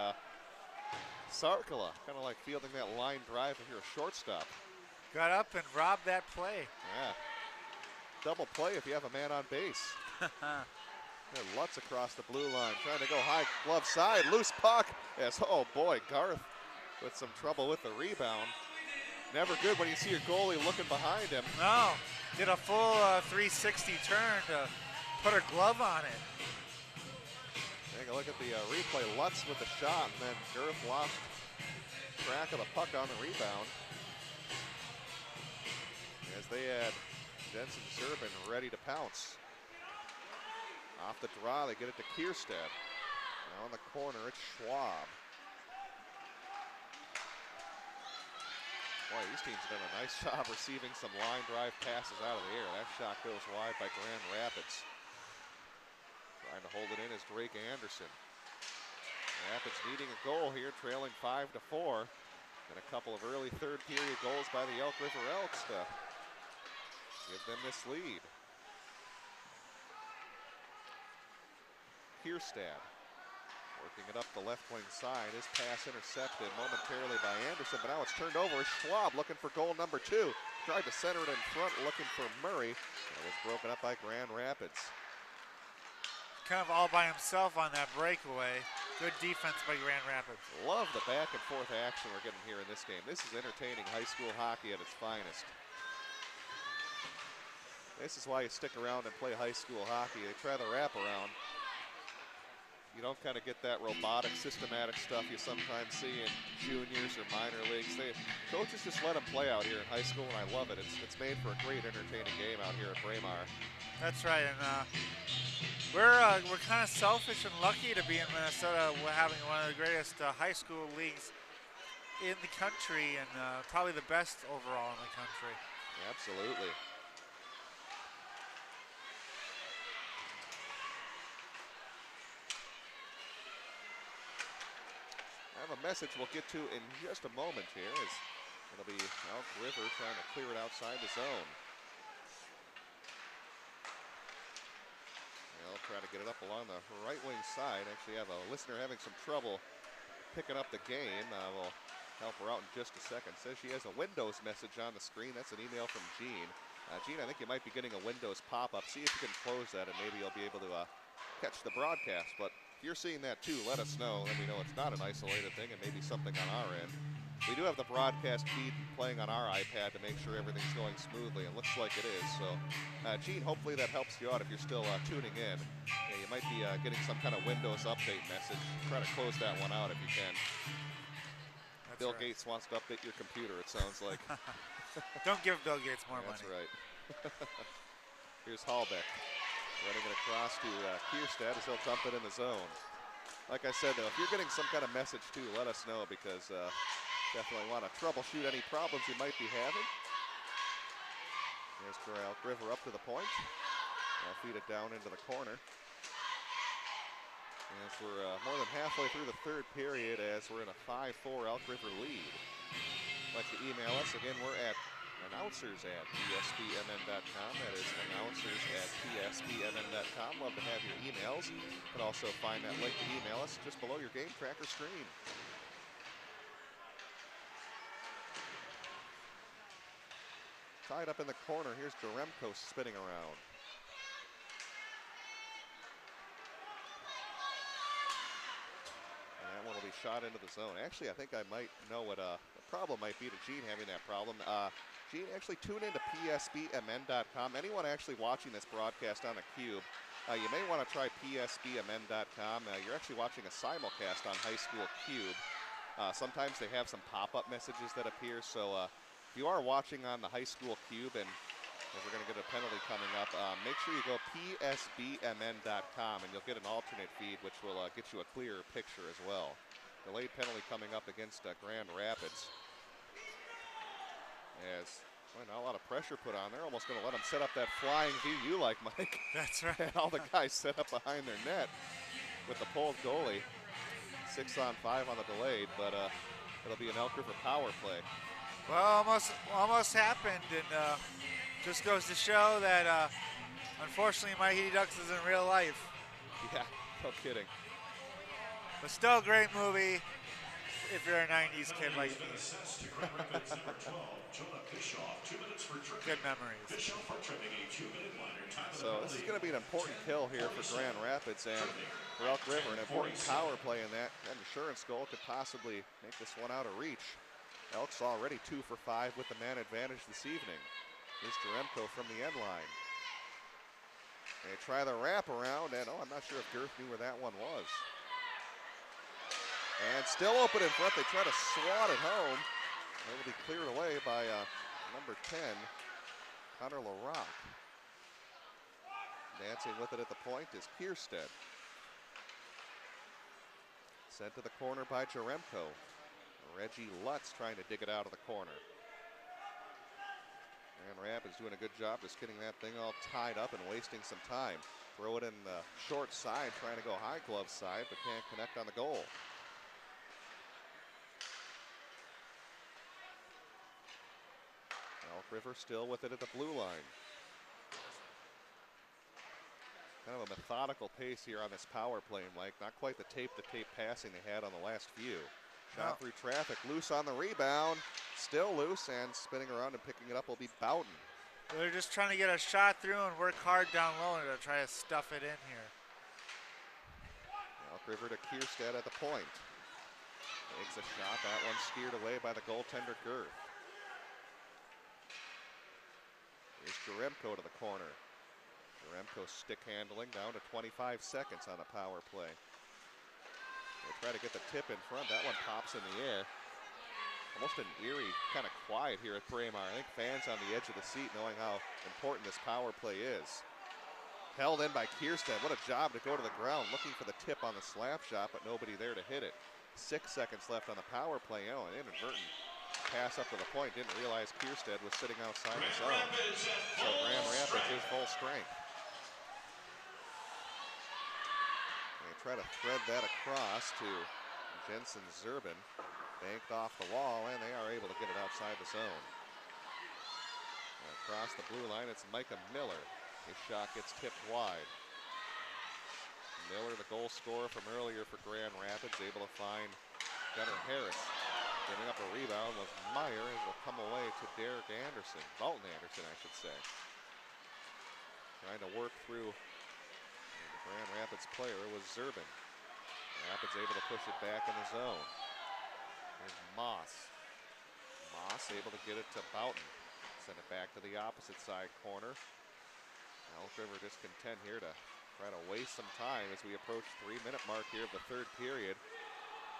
Sarkala. Kind of like fielding that line drive if you're a shortstop. Got up and robbed that play. Yeah. Double play if you have a man on base. Lutz across the blue line, trying to go high glove side, loose puck. Yes, oh boy, Garth with some trouble with the rebound. Never good when you see your goalie looking behind him. No, did a full 360 turn to put a glove on it. Take a look at the replay. Lutz with the shot, and then Garth lost track of the puck on the rebound. As they had Jensen Zerbin ready to pounce. Off the draw, they get it to Kierstead. Now in the corner, it's Schwab. Boy, these teams have done a nice job receiving some line drive passes out of the air. That shot goes wide by Grand Rapids. Trying to hold it in is Drake Anderson. Rapids needing a goal here, trailing 5-4. And a couple of early third period goals by the Elk River Elks to give them this lead. Kierstad working it up the left wing side. His pass intercepted momentarily by Anderson, but now it's turned over. Schwab looking for goal number 2. Tried to center it in front, looking for Murray. It was broken up by Grand Rapids. Kind of all by himself on that breakaway. Good defense by Grand Rapids. Love the back and forth action we're getting here in this game. This is entertaining high school hockey at its finest. This is why you stick around and play high school hockey. They try the wraparound. You don't kind of get that robotic, systematic stuff you sometimes see in juniors or minor leagues. Coaches just let them play out here in high school, and I love it. It's made for a great, entertaining game out here at Braemar. That's right, and we're kind of selfish and lucky to be in Minnesota. We're having one of the greatest high school leagues in the country, and probably the best overall in the country. Absolutely. I have a message we'll get to in just a moment here. As it'll be Elk River trying to clear it outside the zone. They'll try to get it up along the right wing side. Actually have a listener having some trouble picking up the game. We'll help her out in just a second. Says she has a Windows message on the screen. That's an email from Jean. Jean, I think you might be getting a Windows pop-up. See if you can close that, and maybe you'll be able to catch the broadcast. But if you're seeing that too, let us know. Let me know it's not an isolated thing and maybe something on our end. We do have the broadcast feed playing on our iPad to make sure everything's going smoothly. It looks like it is. So, Gene, hopefully that helps you out if you're still tuning in. Yeah, you might be getting some kind of Windows update message. Try to close that one out if you can. That's Bill right. Gates wants to update your computer, it sounds like. Don't give Bill Gates more money. That's right. Here's Hallbeck. Running it across to Kierstead as he'll dump it in the zone. Like I said, though, if you're getting some kind of message, too, let us know because definitely want to troubleshoot any problems you might be having. There's Elk River up to the point. Now feed it down into the corner. As we're more than halfway through the third period as we're in a 5-4 Elk River lead. Like to email us. Again, we're at announcers@psbmn.com. That is announcers@psbmn.com. Love to have your emails. You can also find that link to email us just below your game tracker screen. Tied up in the corner. Here's Jaremko spinning around. And that one will be shot into the zone. Actually, I think I might know what the problem might be to Gene having that problem. Gene, actually tune into psbmn.com. Anyone actually watching this broadcast on the Cube, you may want to try psbmn.com. You're actually watching a simulcast on High School Cube. Sometimes they have some pop-up messages that appear, so if you are watching on the High School Cube and As we're going to get a penalty coming up. Make sure you go psbmn.com and you'll get an alternate feed, which will get you a clearer picture as well. Delayed penalty coming up against Grand Rapids. As not a lot of pressure put on there. Almost going to let them set up that flying V you like, Mike. That's right. And all the guys set up behind their net with the pulled goalie. 6-on-5 on the delayed, but it'll be an Elk River power play. Well, almost happened, and just goes to show that unfortunately Mighty Ducks is in real life. Yeah, no kidding. But still a great movie if you're a 90s kid like me. Good memories. So this is going to be an important kill here for Grand Rapids and for Elk River. An important power play in that. An insurance goal could possibly make this one out of reach. Elk's already 2 for 5 with the man advantage this evening. Here's Jaremko from the end line. They try the wraparound, and I'm not sure if Girth knew where that one was. And still open in front. They try to swat it home. It will be cleared away by number 10, Connor LaRock. Dancing with it at the point is Kierstead. Sent to the corner by Jaremko. Reggie Lutz trying to dig it out of the corner. Grand Rapids doing a good job just getting that thing all tied up and wasting some time. Throw it in the short side, trying to go high glove side, but can't connect on the goal. Elk River still with it at the blue line. Kind of a methodical pace here on this power play, Mike. Not quite the tape-to-tape passing they had on the last few. Shot through traffic, loose on the rebound. Still loose, and spinning around and picking it up will be Bowden. They're just trying to get a shot through and work hard down low to try to stuff it in here. Elk River to Kierstead at the point. Takes a shot, that one steered away by the goaltender Girth. Here's Jaremko to the corner. Jaremko stick handling down to 25 seconds on a power play. They try to get the tip in front. That one pops in the air. Almost an eerie kind of quiet here at Braemar. I think fans on the edge of the seat knowing how important this power play is. Held in by Kierstead. What a job to go to the ground looking for the tip on the slap shot, but nobody there to hit it. 6 seconds left on the power play. Oh, an inadvertent pass up to the point. Didn't realize Kierstead was sitting outside the zone. So Grand Rapids is full strength. They try to thread that across to Jensen Zerbin. Banked off the wall, and they are able to get it outside the zone. Across the blue line, it's Micah Miller. His shot gets tipped wide. Miller, the goal scorer from earlier for Grand Rapids, able to find Gunnar Harris. Giving up a rebound with Meyer. It will come away to Derek Anderson. Dalton Anderson, I should say. Trying to work through the Grand Rapids player was Zerbin. Rapids able to push it back in the zone. Here's Moss. Moss able to get it to Boughton. Send it back to the opposite side corner. Elk River just content here to try to waste some time as we approach 3-minute mark here of the third period.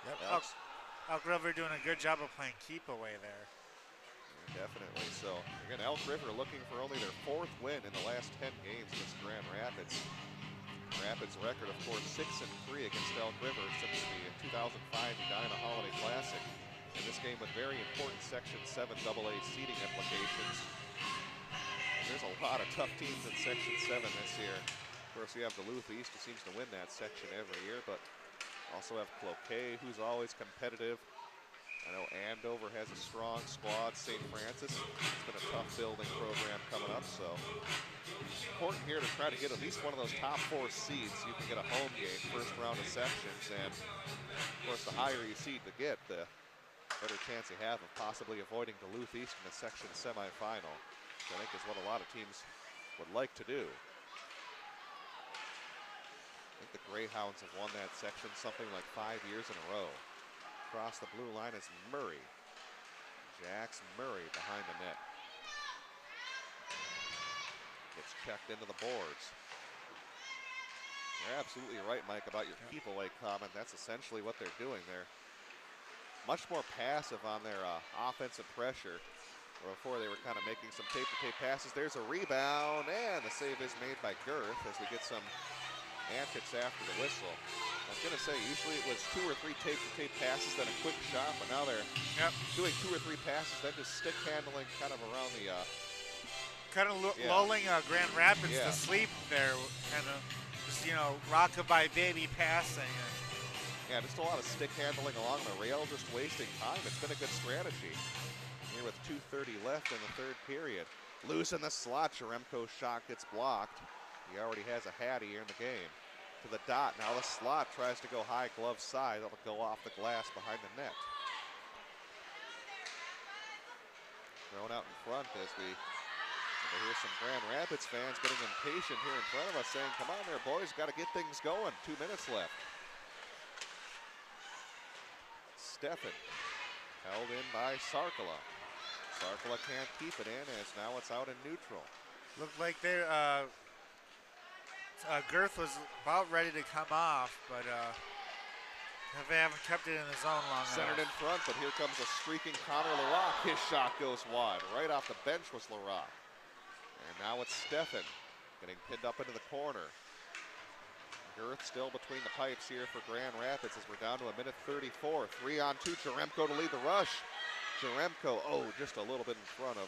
Yep. Elk River doing a good job of playing keep away there. Yeah, definitely. So again, Elk River looking for only their 4th win in the last 10 games against Grand Rapids. Rapids record, of course, 6-3 against Elk River since the 2005 Edina Holiday Classic. And this game with very important Section 7 AA seeding implications. There's a lot of tough teams in Section 7 this year. Of course, we have Duluth East, who seems to win that section every year, but also have Cloquet, who's always competitive. I know Andover has a strong squad. St. Francis, it's been a tough building program coming up, so important here to try to get at least one of those top 4 seeds. You can get a home game, first round of sections, and of course, the higher you seed to get, the better chance you have of possibly avoiding Duluth East in the section semifinal, which I think is what a lot of teams would like to do. I think the Greyhounds have won that section something like 5 years in a row. Across the blue line is Murray. Jax Murray behind the net. Gets checked into the boards. You're absolutely right, Mike, about your keep away comment. That's essentially what they're doing. They're much more passive on their offensive pressure. before they were kind of making some tape-to-tape passes. There's a rebound, and the save is made by Girth as we get some antics after the whistle. I was going to say, usually it was 2 or 3 tape-to-tape passes, then a quick shot, but now they're doing 2 or 3 passes, then just stick handling kind of around the... lulling Grand Rapids to sleep there, kind of just, rockabye baby passing. Yeah, just a lot of stick handling along the rail, just wasting time. It's been a good strategy. Here with 2:30 left in the third period. Loose in the slot, Jaremko's shot gets blocked. He already has a hat here in the game. To the dot, now the slot tries to go high glove side. That'll go off the glass behind the net. Thrown out in front as we hear some Grand Rapids fans getting impatient here in front of us saying, come on there boys, got to get things going. 2 minutes left. Steffen held in by Sarkala. Sarkala can't keep it in as now it's out in neutral. Looked like they're Girth was about ready to come off, but they haven't kept it in the zone long enough. Centered in front, but here comes a streaking Connor Larocque. His shot goes wide. Right off the bench was Larocque. And now it's Steffen getting pinned up into the corner. Girth still between the pipes here for Grand Rapids as we're down to 1:34. 3-on-2, Jaremko to lead the rush. Jaremko, just a little bit in front of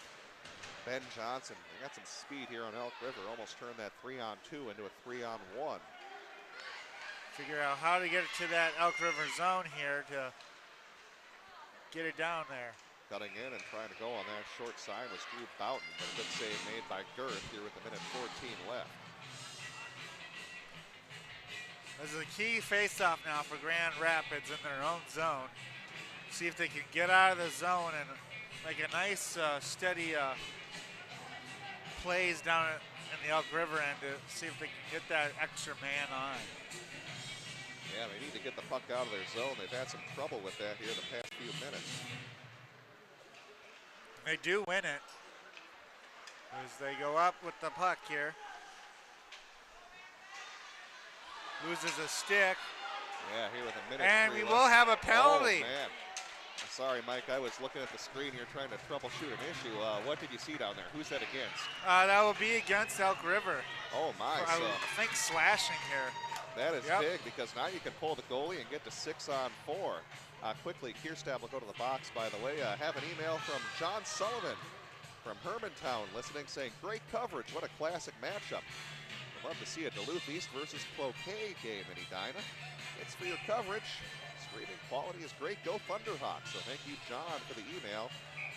Ben Johnson. They got some speed here on Elk River. Almost turned that 3-on-2 into a 3-on-1. Figure out how to get it to that Elk River zone here to get it down there. Cutting in and trying to go on that short side was Drew Boughton, but a good save made by Girth here with 1:14 left. This is a key face-off now for Grand Rapids in their own zone. See if they can get out of the zone and make a nice, steady plays down in the Elk River end to see if they can get that extra man on. Yeah, they need to get the puck out of their zone. They've had some trouble with that here the past few minutes. They do win it as they go up with the puck here. Loses a stick. Yeah, here with 1:03 and we left. will have a penalty. Oh, man. Sorry, Mike. I was looking at the screen here trying to troubleshoot an issue. What did you see down there? Who's that against? That will be against Elk River. Oh, my. I think slashing here. That is big because now you can pull the goalie and get to 6-on-4. Quickly, Kierstad will go to the box, by the way. Have an email from John Sullivan from Hermantown listening, saying, great coverage. What a classic matchup. I'd love to see a Duluth East versus Cloquet game in Edina. It's for your coverage. Streaming quality is great. Go Thunderhawks. So thank you, John, for the email.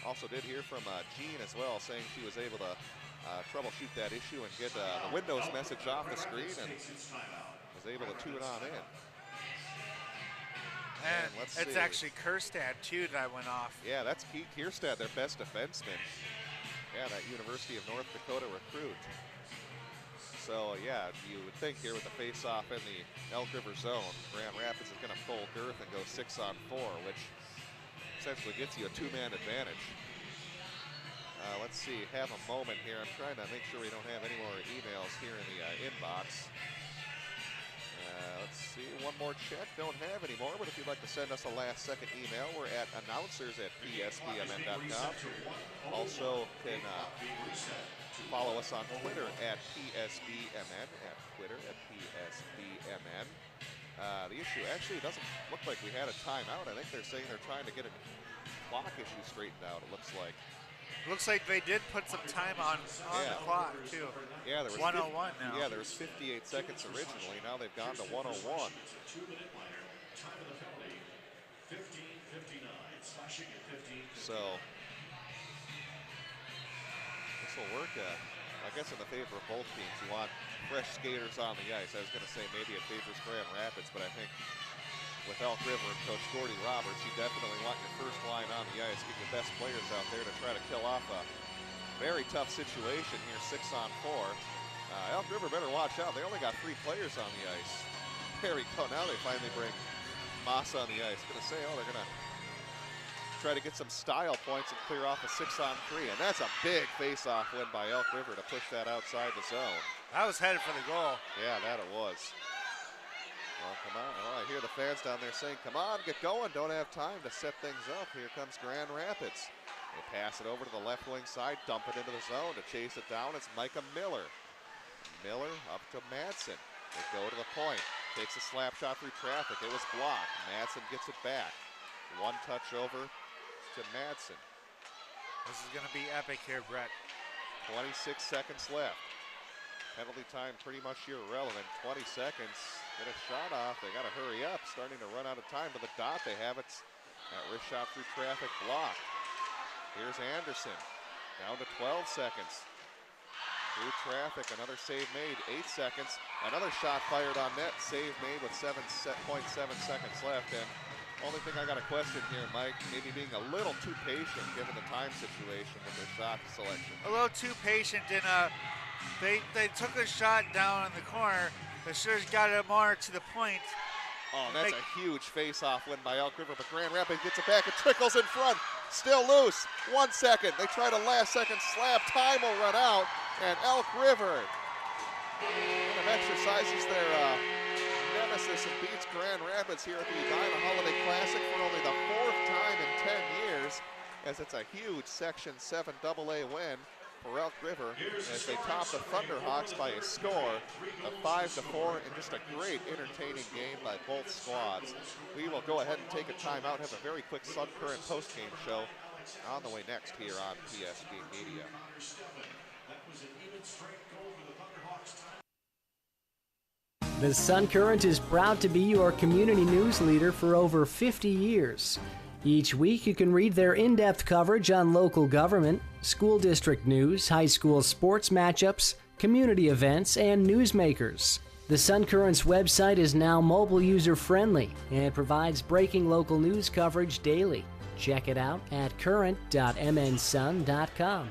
Also did hear from Jean as well, saying she was able to troubleshoot that issue and get the Windows message off the screen and was able to tune on in. And it's actually Kierstad, too, that went off. Yeah, that's Keith Kierstad, their best defenseman. Yeah, that University of North Dakota recruit. So, yeah, you would think here with the face-off in the Elk River zone, Grand Rapids is going to pull Girth and go 6-on-4, which essentially gets you a 2-man advantage. Let's see, have a moment here. I'm trying to make sure we don't have any more emails here in the inbox. Let's see, one more check. Don't have any more, but if you'd like to send us a last-second email, we're at announcers@psbmn.com. Also can follow us on Twitter at PSBMN, PSBMN. The issue actually doesn't look like we had a timeout. I think they're saying they're trying to get a clock issue straightened out, it looks like. Looks like they did put some time on the clock, too. Yeah, there was 101 now. Yeah, there was 58 seconds originally. Now they've gone to 101. 2-minute minor. Time of the penalty, 15:59. Slashing at 15. So this will work, I guess, in the favor of both teams. You want fresh skaters on the ice. I was going to say maybe it favors Grand Rapids, but I think with Elk River and Coach Gordy Roberts, you definitely want your first line on the ice, get your best players out there to try to kill off a very tough situation here, 6-on-4. Elk River better watch out. They only got 3 players on the ice. There we go. Now they finally bring Moss on the ice. Going to say, they're going to try to get some style points and clear off a 6-on-3. And that's a big face-off win by Elk River to push that outside the zone. That was headed for the goal. Yeah, that it was. Well, come on. Well, I hear the fans down there saying, come on, get going. Don't have time to set things up. Here comes Grand Rapids. They pass it over to the left wing side, dump it into the zone. To chase it down, it's Micah Miller. Miller up to Madsen. They go to the point. Takes a slap shot through traffic. It was blocked. Madsen gets it back. One touch over to Madsen. This is going to be epic here, Brett. 26 seconds left. Penalty time pretty much irrelevant. 20 seconds. Get a shot off. They got to hurry up. Starting to run out of time to the dot. They have it. That wrist shot through traffic blocked. Here's Anderson. Down to 12 seconds. Through traffic. Another save made. 8 seconds. Another shot fired on net. Save made with 7.7 seconds left. And only thing I got a question here, Mike, maybe being a little too patient given the time situation with their shot selection. A little too patient, and they took a shot down in the corner. They should have got it more to the point. Oh, that's a huge face-off win by Elk River, but Grand Rapids gets it back. It trickles in front. Still loose. 1 second. They try to last-second slap. Time will run out, and Elk River kind of exercises their nemesis and beats Grand Rapids here at the Edina Holiday Classic for only the 4th time in 10 years, as it's a huge Section 7 AA win for Elk River as they top the Thunderhawks by a score of 5-4 in just a great entertaining game by both squads. We will go ahead and take a timeout, have a very quick Sun Current post-game show on the way next here on PSB Media. The Sun Current is proud to be your community news leader for over 50 years. Each week you can read their in-depth coverage on local government, school district news, high school sports matchups, community events, and newsmakers. The Sun Current's website is now mobile user-friendly and provides breaking local news coverage daily. Check it out at current.mnsun.com.